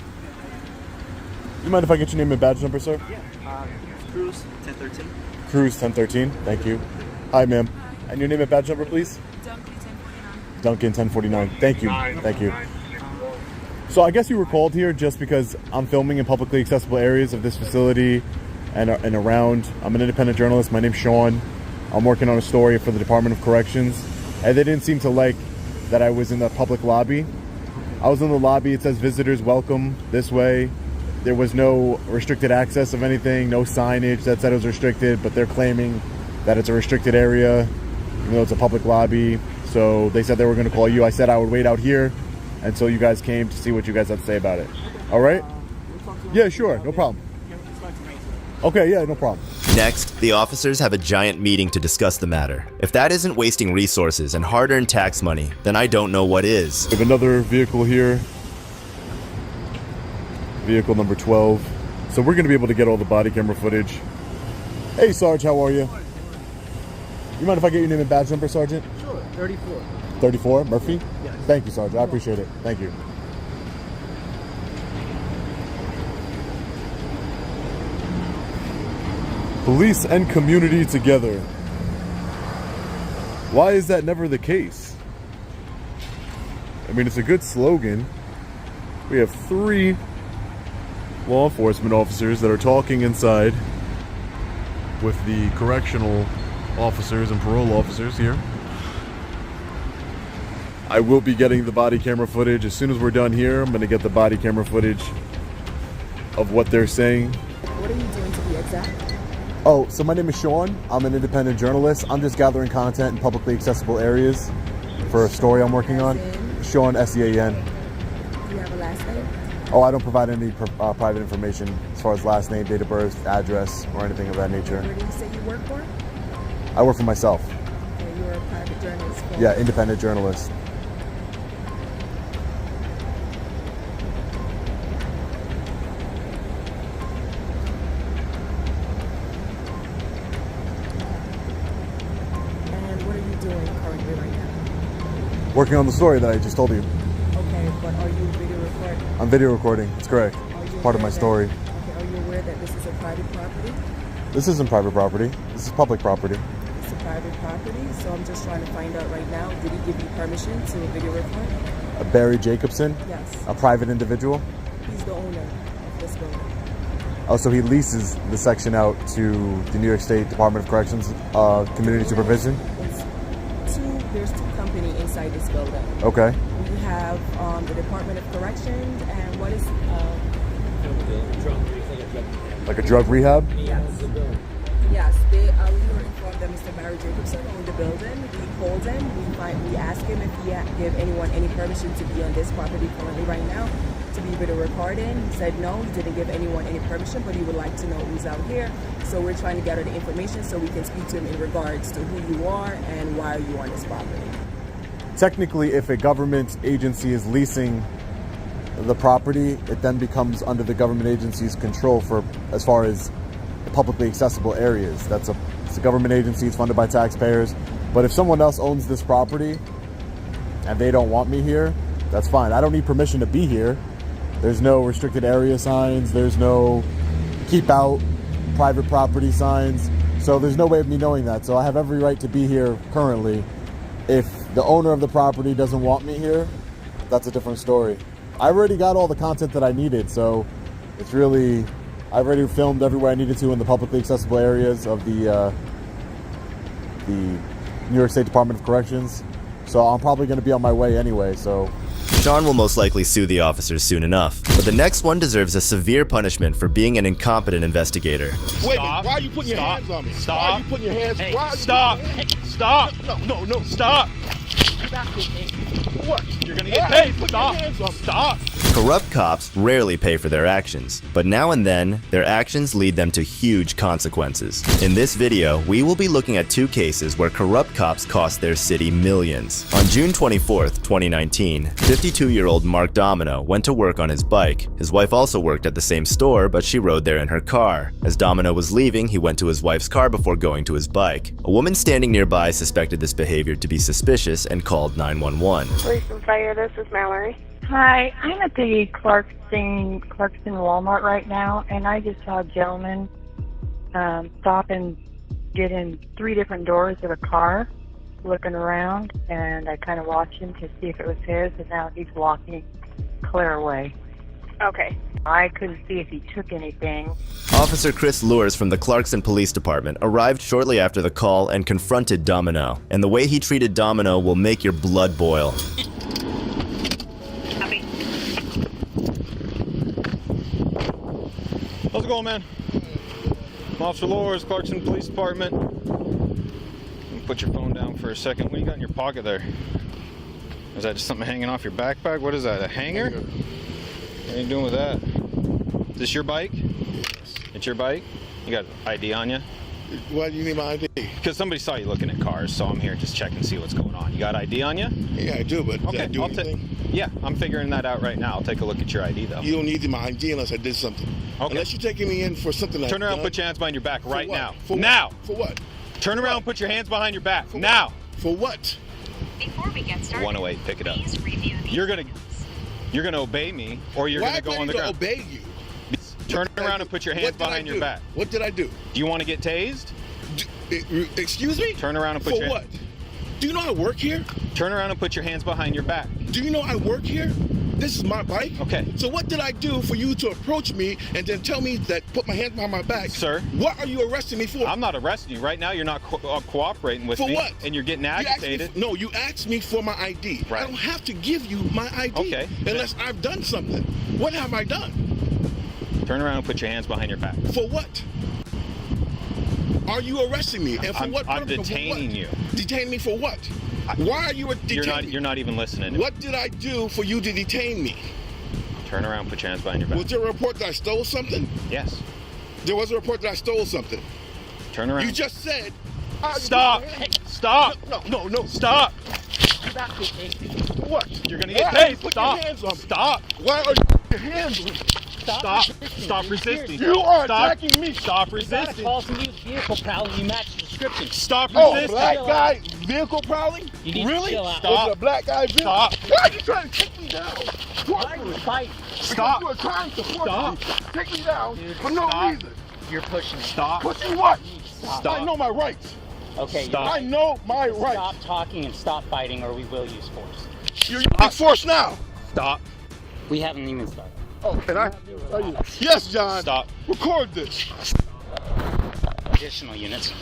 You mind if I get your name and badge number, sir? Yeah, Cruz 1013. Cruz 1013. Thank you. Hi, ma'am. And your name and badge number, please? Duncan 1049. Thank you. Thank you. So I guess you were called here just because I'm filming in publicly accessible areas of this facility and around. I'm an independent journalist. My name's Sean. I'm working on a story for the Department of Corrections. And they didn't seem to like that I was in the public lobby. I was in the lobby. It says visitors welcome this way. There was no restricted access of anything, no signage that said it was restricted, but they're claiming that it's a restricted area, even though it's a public lobby. So they said they were going to call you. I said I would wait out here until you guys came to see what you guys had to say about it. All right? Yeah, sure. No problem. Okay, yeah, no problem. Next, the officers have a giant meeting to discuss the matter. If that isn't wasting resources and hard-earned tax money, then I don't know what is. We have another vehicle here. Vehicle number 12. So we're going to be able to get all the body camera footage. Hey, Sarge, how are you? You mind if I get your name and badge number, Sergeant? Sure, 34. 34, Murphy? Yes. Thank you, Sergeant. I appreciate it. Thank you. Police and community together. Why is that never the case? I mean, it's a good slogan. We have 3 law enforcement officers that are talking inside with the correctional officers and parole officers here. I will be getting the body camera footage. As soon as we're done here, I'm going to get the body camera footage of what they're saying. What are you doing to be exact? Oh, so my name is Sean. I'm an independent journalist. I'm just gathering content in publicly accessible areas for a story I'm working on. Sean, S-E-A-N. Do you have a last name? Oh, I don't provide any private information as far as last name, date of birth, address, or anything of that nature. Where do you say you work for? I work for myself. Okay, you're a private journalist. Yeah, independent journalist. And what are you doing currently right now? Working on the story that I just told you. Okay, but are you video recording? I'm video recording. That's correct. Part of my story. Okay, are you aware that this is a private property? This isn't private property. This is public property. It's a private property, so I'm just trying to find out right now, did he give you permission to video record? Barry Jacobson? Yes. A private individual? He's the owner of this building. Oh, so he leases the section out to the New York State Department of Corrections Community Supervision? There's two companies inside this building. Okay. We have the Department of Corrections and what is Like a drug rehab? Yes. Yes, we were informed that Mr. Barry Jacobson owned the building. We called him. We asked him if he gave anyone any permission to be on this property currently right now to be video recording. He said no, he didn't give anyone any permission, but he would like to know who's out here. So we're trying to gather the information so we can speak to him in regards to who you are and why are you on this property. Technically, if a government agency is leasing the property, it then becomes under the government agency's control for as far as publicly accessible areas. It's a government agency, it's funded by taxpayers. But if someone else owns this property and they don't want me here, that's fine. I don't need permission to be here. There's no restricted area signs, there's no keep out private property signs. So there's no way of me knowing that. So I have every right to be here currently. If the owner of the property doesn't want me here, that's a different story. I already got all the content that I needed, so it's really, I've already filmed everywhere I needed to in the publicly accessible areas of the New York State Department of Corrections. So I'm probably going to be on my way anyway, so. Sean will most likely sue the officers soon enough, but the next one deserves a severe punishment for being an incompetent investigator. Wait a minute, why are you putting your hands on me? Stop. Why are you putting your hands? Hey, why are stop. You Stop. No. Stop. What? You're gonna get paid. Stop. Stop. Corrupt cops rarely pay for their actions, but now and then, their actions lead them to huge consequences. In this video, we will be looking at 2 cases where corrupt cops cost their city millions. On June 24th, 2019, 52-year-old Mark Domino went to work on his bike. His wife also worked at the same store, but she rode there in her car. As Domino was leaving, he went to his wife's car before going to his bike. A woman standing nearby suspected this behavior to be suspicious and called 911. Police and fire, this is Mallory. Hi, I'm at the Clarkston Walmart right now, and I just saw a gentleman stop and get in 3 different doors of a car, looking around, and I kind of watched him to see if it was his, and now he's walking clear away. Okay. I couldn't see if he took anything. Officer Chris Lures from the Clarkston Police Department arrived shortly after the call and confronted Domino. And the way he treated Domino will make your blood boil. How's it going, man? I'm Officer Lures, Clarkston Police Department. Put your phone down for a second. What do you got in your pocket there? Is that just something hanging off your backpack? What is that, a hanger? What are you doing with that? Is this your bike? It's your bike? You got ID on you? Why do you need my ID? Because somebody saw you looking at cars, so I'm here just checking to see what's going on. You got ID on you? Yeah, I do, but did I do anything? Yeah, I'm figuring that out right now. I'll take a look at your ID, though. You don't need my ID unless I did something. Okay. Unless you're taking me in for something like that. Turn around, put your hands behind your back right now. For now! What? For what? Turn around and put your hands behind your back now! For what? Before we get started, 108, pick it up. You're gonna obey me, or you're gonna go on the ground. Why do I need to obey you? Turn around and put your hands behind your back. What did I do? Do you want to get tased? Excuse me? Turn around and put your For what? Do you know I work here? Turn around and put your hands behind your back. Do you know I work here? This is my bike. Okay. So what did I do for you to approach me and then tell me that put my hands behind my back? Sir. What are you arresting me for? I'm not arresting you. Right now, you're not cooperating with for me. For what? And you're getting agitated. You asked me for my ID. Right. I don't have to give you my ID. Okay. Unless I've done something. What have I done? Turn around and put your hands behind your back. For what? Are you arresting me? And for what purpose? I'm detaining you. Detaining me for what? Why are you detaining me? You're not even listening. What did I do for you to detain me? Turn around, put your hands behind your back. Was there a report that I stole something? Yes. There was a report that I stole something. Turn around. You just said. Stop! Stop! No! Stop! What? You're gonna get tased. Put Stop! Your hands on me? Stop! Why are your hands on me? Stop! Stop resisting! You are attacking me! Stop resisting! Calls from you vehicle prowling. You match the description. Stop resisting! Black guy vehicle prowling? You need really? to chill out. Stop! A black guy vehicle? Stop! Why are you trying to take me down? Why are you fighting? Stop! You are trying to force me. Take me down for no reason. You're pushing. Stop! Pushing what? Stop. I know my rights. Okay. Stop. I know my rights. Stop talking and stop fighting, or we will use force. You're using force now. Stop. We haven't even started. Oh, and I tell you. Yes, John. Stop. Record this. Additional units.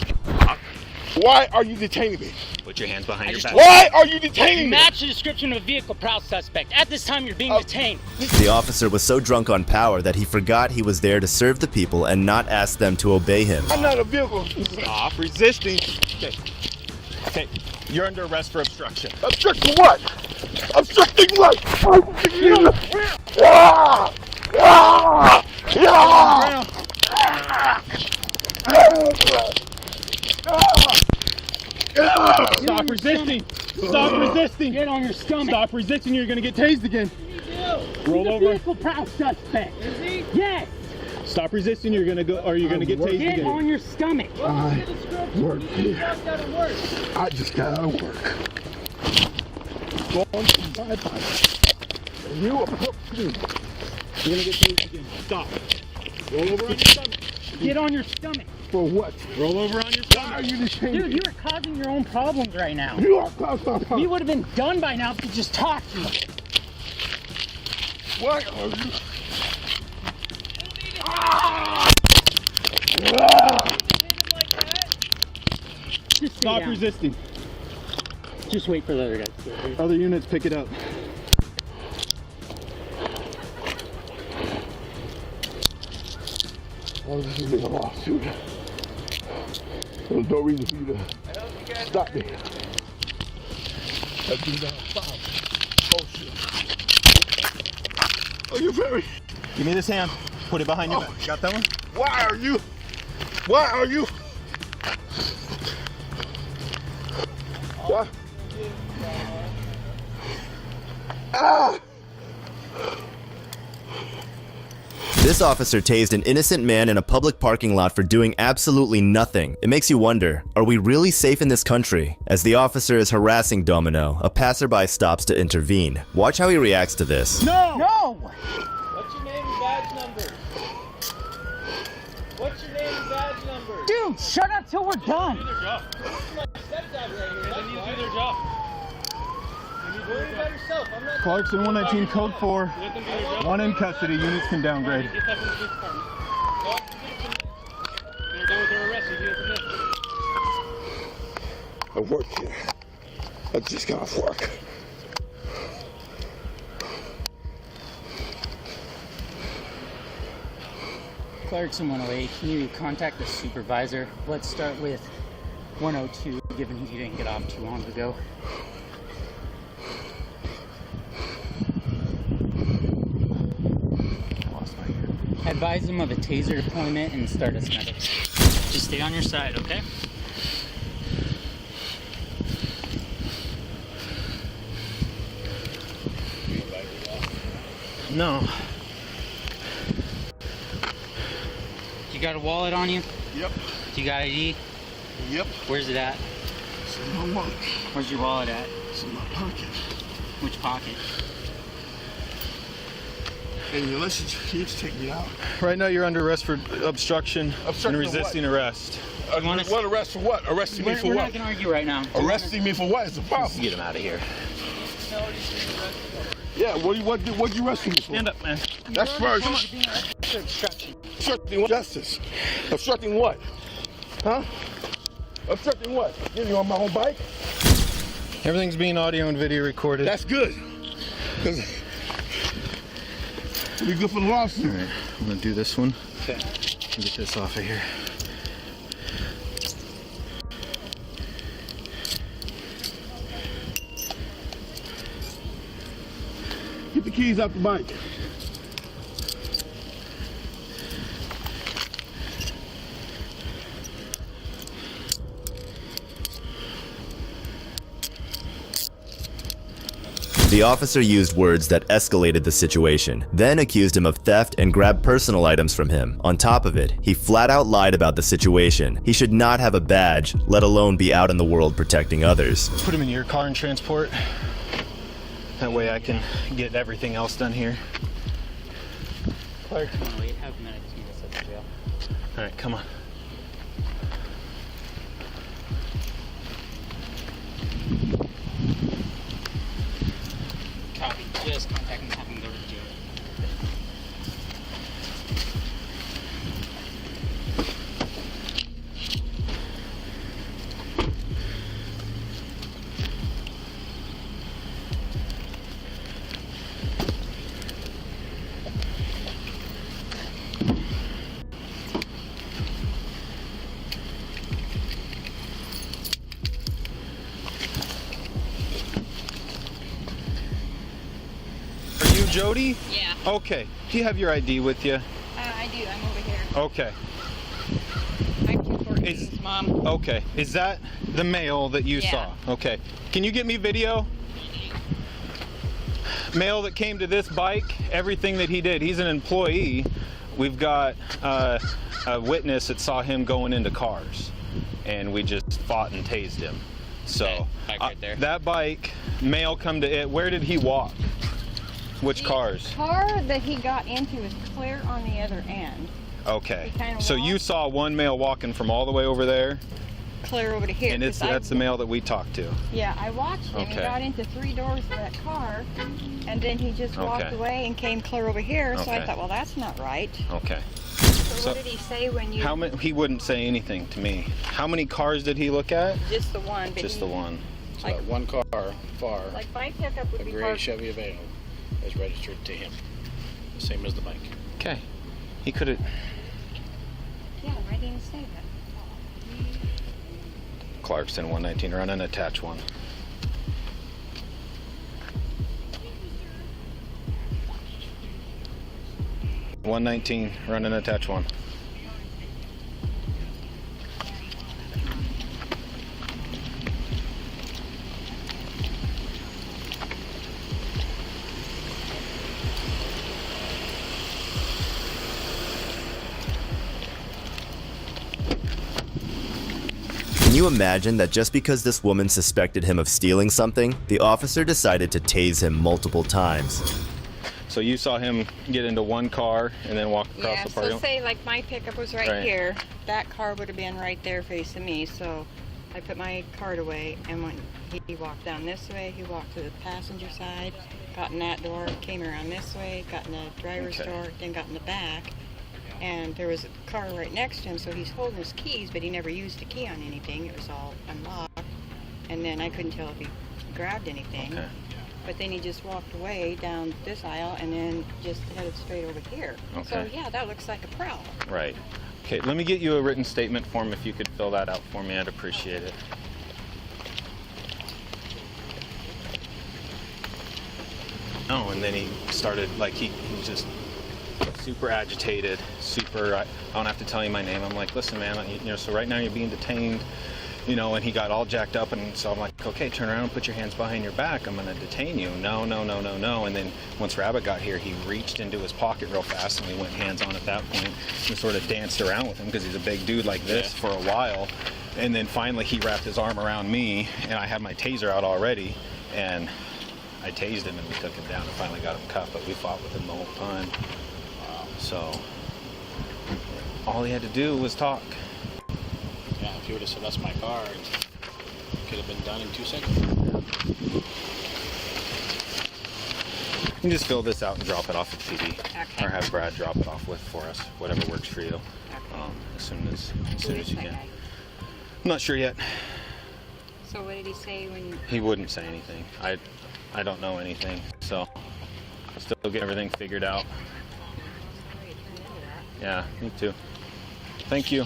Why are you detaining me? Put your hands behind your back. Why are you detaining me? Match the description of a vehicle prowl suspect. At this time, you're being detained. The officer was so drunk on power that he forgot he was there to serve the people and not ask them to obey him. I'm not a vehicle. Stop resisting. Okay. You're under arrest for obstruction. Obstruction what? Obstructing what? Stop resisting! Stop resisting! Get on your stomach! Stop resisting! You're gonna get tased again. Roll over. Vehicle prowl suspect. Is he? Yes. Stop resisting. You're gonna go. Or you're gonna get tased again. Get on your stomach. I work here. I just got out of work. Going to my bike. And you approach me. You're gonna get tased again. Stop. Roll over on your stomach. Get on your stomach. For what? Roll over on your stomach. Why are you detaining me? Dude, you are causing your own problems right now. You are causing my problems. You would have been done by now if you just talked to me. Why are you? Just stay Stop down. resisting. Just wait for the other guys. Other units, pick it up. Why is this being a lawsuit? There's no reason for you to stop me. I've been down 5. Bullshit. Oh, you're very... Give me this hand. Put it behind your back. Got that one? Why are you? Why are you? What? Ah! This officer tased an innocent man in a public parking lot for doing absolutely nothing. It makes you wonder, are we really safe in this country? As the officer is harassing Domino, a passerby stops to intervene. Watch how he reacts to this. No! No! What's your name and badge number? What's your name and badge number? Dude, shut up till we're done. Do their job. My stepdad right here. They need to do their job. Worry about yourself. I'm not. Clarkson 119 code 4. One in custody. Units can downgrade. Get that from the police department. They're done with their arrest. You get it from this. I work here. I just got off work. Clarkson 108, can you contact the supervisor? Let's start with 102, given you didn't get off too long ago. Advise him of a taser deployment and start as medics. Just stay on your side, okay? No. You got a wallet on you? Yep. You got ID? Yep. Where's it at? It's in my wallet. Where's your wallet at? It's in my pocket. Which pocket? And you listen, you need to take me out. Right now you're under arrest for obstruction and resisting arrest. What arrest for what? Arresting me for we're what? not going to argue right now. Arresting me for what is the problem? Get him out of here. Yeah, what you arresting me for? Stand up, man. That's first. Obstructing justice. Obstructing what? Huh? Obstructing what? You on my own bike? Everything's being audio and video recorded. That's good. It'll be good for the lawsuit. All right, I'm gonna do this one. Okay. Get this off of here. Get the keys out the bike. The officer used words that escalated the situation, then accused him of theft and grabbed personal items from him. On top of it, he flat out lied about the situation. He should not have a badge, let alone be out in the world protecting others. Put him in your car and transport. That way I can get everything else done here. Clerk 108, have a minute to meet us at the jail. All right, come on. Copy. Just contact me, have him go to jail. Are you Jody? Yeah. Okay. Do you have your ID with you? I do. I'm over here. Okay. I'm 214's mom. Okay. Is that the male that you Yeah. saw? Okay. Can you get me video? Male that came to this bike, everything that he did. He's an employee. We've got a witness that saw him going into cars, and we just fought and tased him. So Okay, bike right there. That bike, male come to it. Where did he walk? Which cars? The car that he got into is clear on the other end. Okay. He kinda So you walked. saw one male walking from all the way over there, Clear over to here. and 'cause that's the male that we talked to. Yeah, I watched him. He Okay. got into 3 doors of that car, and then he just walked Okay. away and came clear over here. So I Okay. thought, well, that's not right. Okay. So what did he say when you? How many? He wouldn't say anything to me. How many cars did he look at? Just the one. But Just the one. Like, One car, far, like my pickup would a be gray parked. Chevy Aveo, is registered to him. The same as the bike. Okay. He could have. Yeah, why didn't he say that? Clarkston 119, run and attach one. $119, run and attach one. Can you imagine that just because this woman suspected him of stealing something, the officer decided to tase him multiple times? So you saw him get into one car and then walk across Yeah, the parking so lot? say like my pickup was right Right. here. That car would have been right there facing me. So I put my card away, and when he walked down this way, he walked to the passenger side, got in that door, came around this way, got in the driver's Okay. door, then got in the back. And there was a car right next to him, so he's holding his keys, but he never used a key on anything. It was all unlocked. And then I couldn't tell if he grabbed anything. Okay. But then he just walked away down this aisle and then just headed straight over here. So Okay. yeah, that looks like a prowl. Right. Okay, let me get you a written statement form. If you could fill that out for me, I'd appreciate it. Oh, and then he started, like, he was just super agitated, super, I don't have to tell you my name. I'm like, listen, man, so right now you're being detained, and he got all jacked up, and so I'm like, okay, turn around and put your hands behind your back. I'm going to detain you. No. And then once Rabbit got here, he reached into his pocket real fast, and we went hands-on at that point and sort of danced around with him because he's a big dude like this for a while. And then finally he wrapped his arm around me, and I had my taser out already, and I tased him, and we took him down and finally got him cuffed, but we fought with him the whole time. So all he had to do was talk. Yeah, if you would have said that's my car, it could have been done in 2 seconds. can just fill this out and drop it off at PD, Okay. or have Brad drop it off with for us, whatever works for you. As soon as you can. I'm not sure yet. So what did he say when? He wouldn't say anything. I don't know anything, so still get everything figured out. Yeah, me too. Thank you.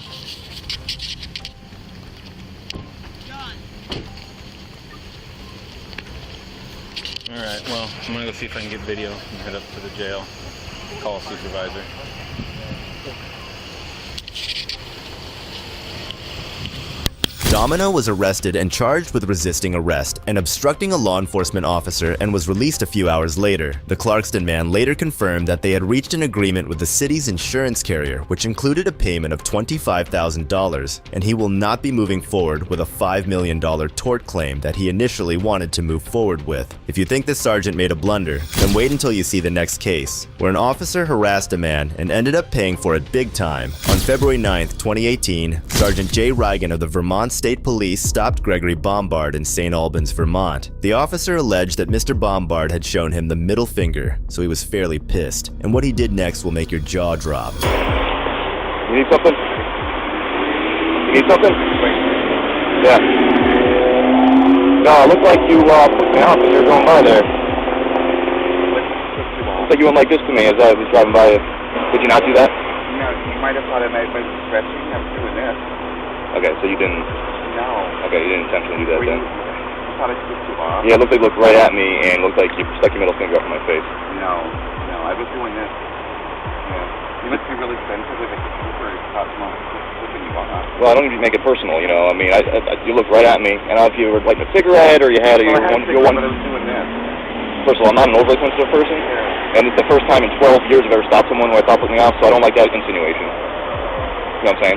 All right, well, I'm gonna go see if I can get video and head up to the jail, call a supervisor. Domino was arrested and charged with resisting arrest and obstructing a law enforcement officer and was released a few hours later. The Clarkston man later confirmed that they had reached an agreement with the city's insurance carrier, which included a payment of $25,000, and he will not be moving forward with a $5 million tort claim that he initially wanted to move forward with. If you think the sergeant made a blunder, then wait until you see the next case, where an officer harassed a man and ended up paying for it big time. On February 9th, 2018, Sergeant Jay Reagan of the Vermont State Police stopped Gregory Bombard in St. Albans, Vermont. The officer alleged that Mr. Bombard had shown him the middle finger, so he was fairly pissed, and what he did next will make your jaw drop. You need something? You need something? Yeah. No, it looked like you put me out when you were going by there. Looks like you went like this to me as I was driving by you. Did you not do that? No, you might have thought I might be stretching. I'm doing this. Okay, so you didn't... No. Okay, you didn't intentionally do that then. You thought I stood too off? Yeah, it looked like you looked right at me and looked like you stuck your middle finger up in my face. No, I was doing this. Yeah. You must be really sensitive if it's top month. Looking you on that. Well, I don't need to make it personal, you know. I mean, you looked right at me, and I don't know if you were lighting a cigarette or you had I had a cigarette, one. but I was doing this. First of all, I'm not an overly sensitive person, and it's the first time in 12 years I've ever stopped someone who I thought put me off, so I don't like that insinuation. You know what I'm saying?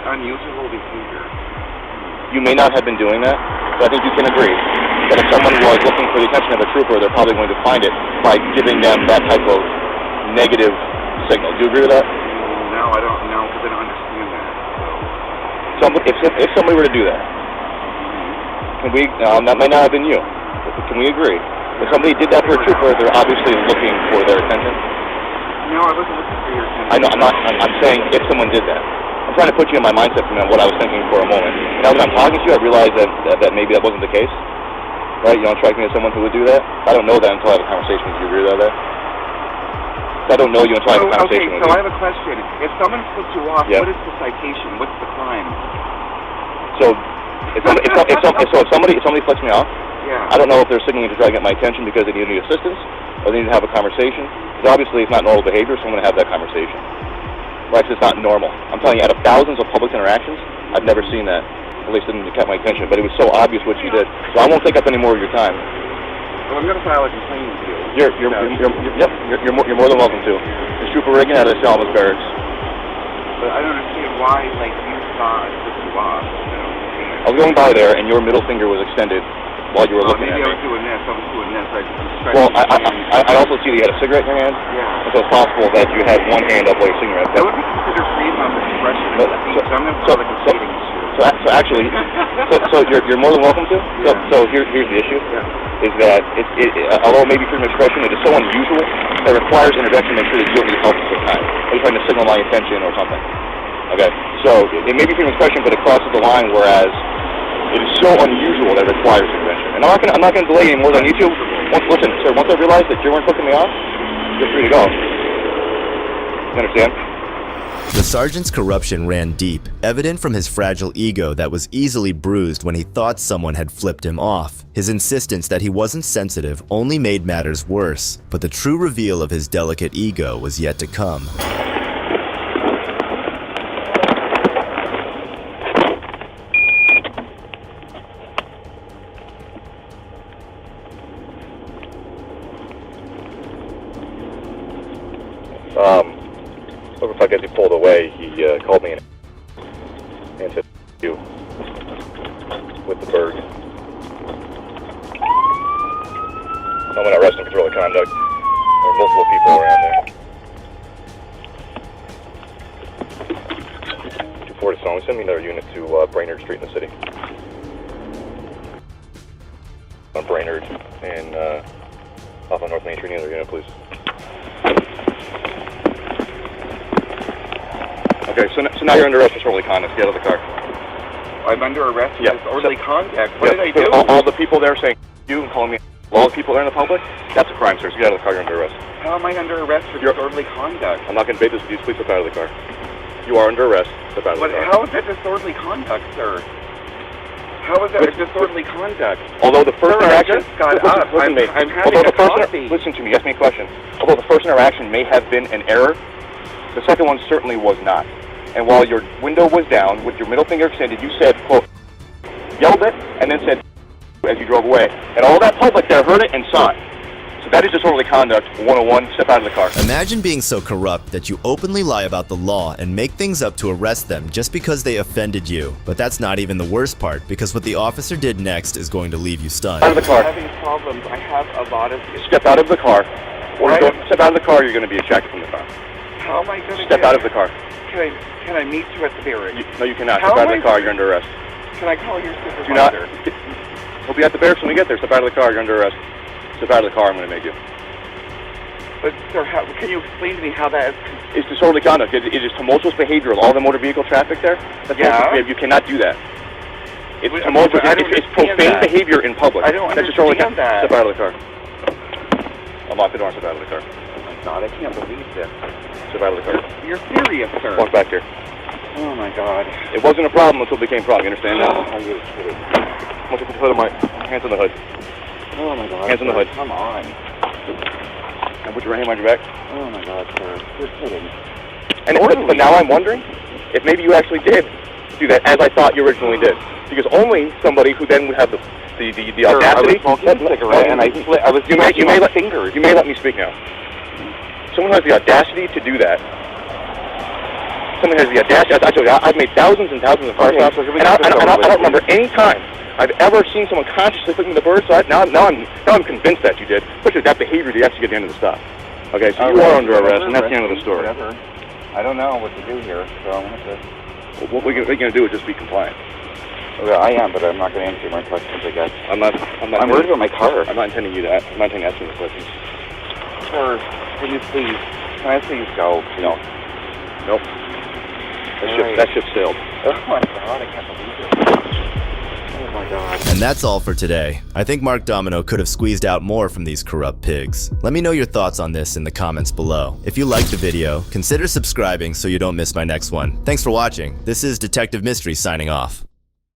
Unusual behavior. You may not have been doing that, but I think you can agree that if someone was looking for the attention of a trooper, they're probably going to find it by giving them that type of negative signal. Do you agree with that? No, I don't know, because I don't understand that. If somebody were to do that, can we? That might not have been you. Can we agree? If somebody did that for a trooper, they're obviously looking for their attention. No, I wasn't looking for your attention. I know. I'm saying if someone did that. I'm trying to put you in my mindset from what I was thinking for a moment. Now that I'm talking to you, I realize that maybe that wasn't the case. Right? You don't strike me as someone who would do that. I don't know that until I have a conversation with you. Agree with that? I don't know you until I have a conversation with you. Okay, so I have a question. If someone flips you off, Yep. what is the citation? What's the crime? So if somebody flicks me off, Yeah. I don't know if they're signaling to try to get my attention because they need assistance or they need to have a conversation. Because obviously it's not normal behavior, so I'm going to have that conversation. Right? So it's not normal. I'm telling you, out of thousands of public interactions, I've never seen that. At least didn't catch my attention. But it was so obvious what you did. So I won't take up any more of your time. Well, I'm going to file a complaint with you. You're more than welcome to. It's Trooper Reagan out of the Salvas Barracks. But I don't understand why, like, you thought I flipped you off. I was going by there, and your middle finger was extended while you were looking at me. Maybe I was doing this. I was doing this. Well, I also see that you had a cigarette in your hand. Yeah. So it's possible that you had one hand up while you're cigarette. That would be considered freedom of expression. So I'm going to file a complaint against you. So actually, you're more than welcome to. So here's the issue: is that although maybe freedom of expression, it is so unusual that it requires intervention to make sure that you don't need help at the time. Are you trying to signal my attention or something? Okay. So it may be freedom of expression, but it crosses the line. Whereas it is so unusual that it requires intervention. And I'm not going to delay any more than I need to. Listen, sir. Once I realize that you weren't flicking me off, you're free to go. You understand? The sergeant's corruption ran deep, evident from his fragile ego that was easily bruised when he thought someone had flipped him off. His insistence that he wasn't sensitive only made matters worse, but the true reveal of his delicate ego was yet to come. Over if I get you pulled away, he called me and said, "You with the Berg." I'm going to arrest him for disorderly conduct. There are multiple people around there. 240 Song, send me another unit to Brainerd Street in the city. On Brainerd and Off on North Main Street, unit, please. Okay, so now you're under arrest for disorderly conduct. Get out of the car. I'm under arrest for disorderly conduct. What Yeah, did I do? so all the people there saying you and calling me all the people there in the public, that's a crime, sir. So get out of the car, you're under arrest. How am I under arrest for disorderly conduct? I'm not going to debate this with you. Please step out of the car. You are under arrest. Step out of the car. How is that disorderly conduct, sir? How is that disorderly conduct? Although the first interaction, I just got up. I'm having a coffee. Listen to me, ask me a question. Although the first interaction may have been an error, the second one certainly was not. And while your window was down, with your middle finger extended, you said, quote, yelled it, and then said, as you drove away. And all that public there heard it and saw it. So that is disorderly conduct 101. Step out of the car. Imagine being so corrupt that you openly lie about the law and make things up to arrest them just because they offended you. But that's not even the worst part, because what the officer did next is going to leave you stunned. Out of the car. I'm having problems. I have a lot of... Step out of the car. Step out of the car, you're going to be ejected from the car. How am I going to Step out of the car. Can I meet you at the barracks? No, you cannot. Step out of the car, you're under arrest. Can I call your supervisor? Do not. We'll be at the barracks when we get there. Step out of the car, you're under arrest. Step out of the car, I'm going to make you. But, sir, can you explain to me how that is... It's disorderly conduct. It is tumultuous behavior of all the motor vehicle traffic there. That's tumultuous. You cannot do that. It's tumultuous. It's profane behavior in public. I don't understand that. Step out of the car. I'll lock the door and step out of the car. Oh, my God, I can't believe this. Step out of the car. You're serious, sir. Walk back here. Oh, my God. It wasn't a problem until it became a problem. You understand that? Are you kidding? I'm going to put the hood on my... Hands on the hood. Oh, my God. Hands on the hood. Come on. And put your hand behind your back. Oh, my God, sir. You're kidding. But now I'm wondering if maybe you actually did do that, as I thought you originally did. Because only somebody who then would have the audacity... I was smoking a cigarette, and I was smashing my fingers. You may let me speak now. Someone who has the audacity to do that. Someone who has the audacity... I told you, I've made thousands and thousands of car stops, and I don't remember any time I've ever seen someone consciously put me in the bird, so now I'm convinced that you did. Especially that behavior to actually get to the end of the stop. Okay, so you are under arrest, and that's the end of the story. Whatever. I don't know what to do here, so I'm going to... What we're going to do is just be compliant. Well, I am, but I'm not going to answer my questions, I guess. I'm worried about my car. I'm not intending you that. I'm not intending to ask you the questions. Sir, can I please go? No. Nope. That ship sailed. Oh my God, I can't believe it. Oh my God. And that's all for today. I think Mark Domino could have squeezed out more from these corrupt pigs. Let me know your thoughts on this in the comments below. If you liked the video, consider subscribing so you don't miss my next one. Thanks for watching. This is Detective Mystery signing off.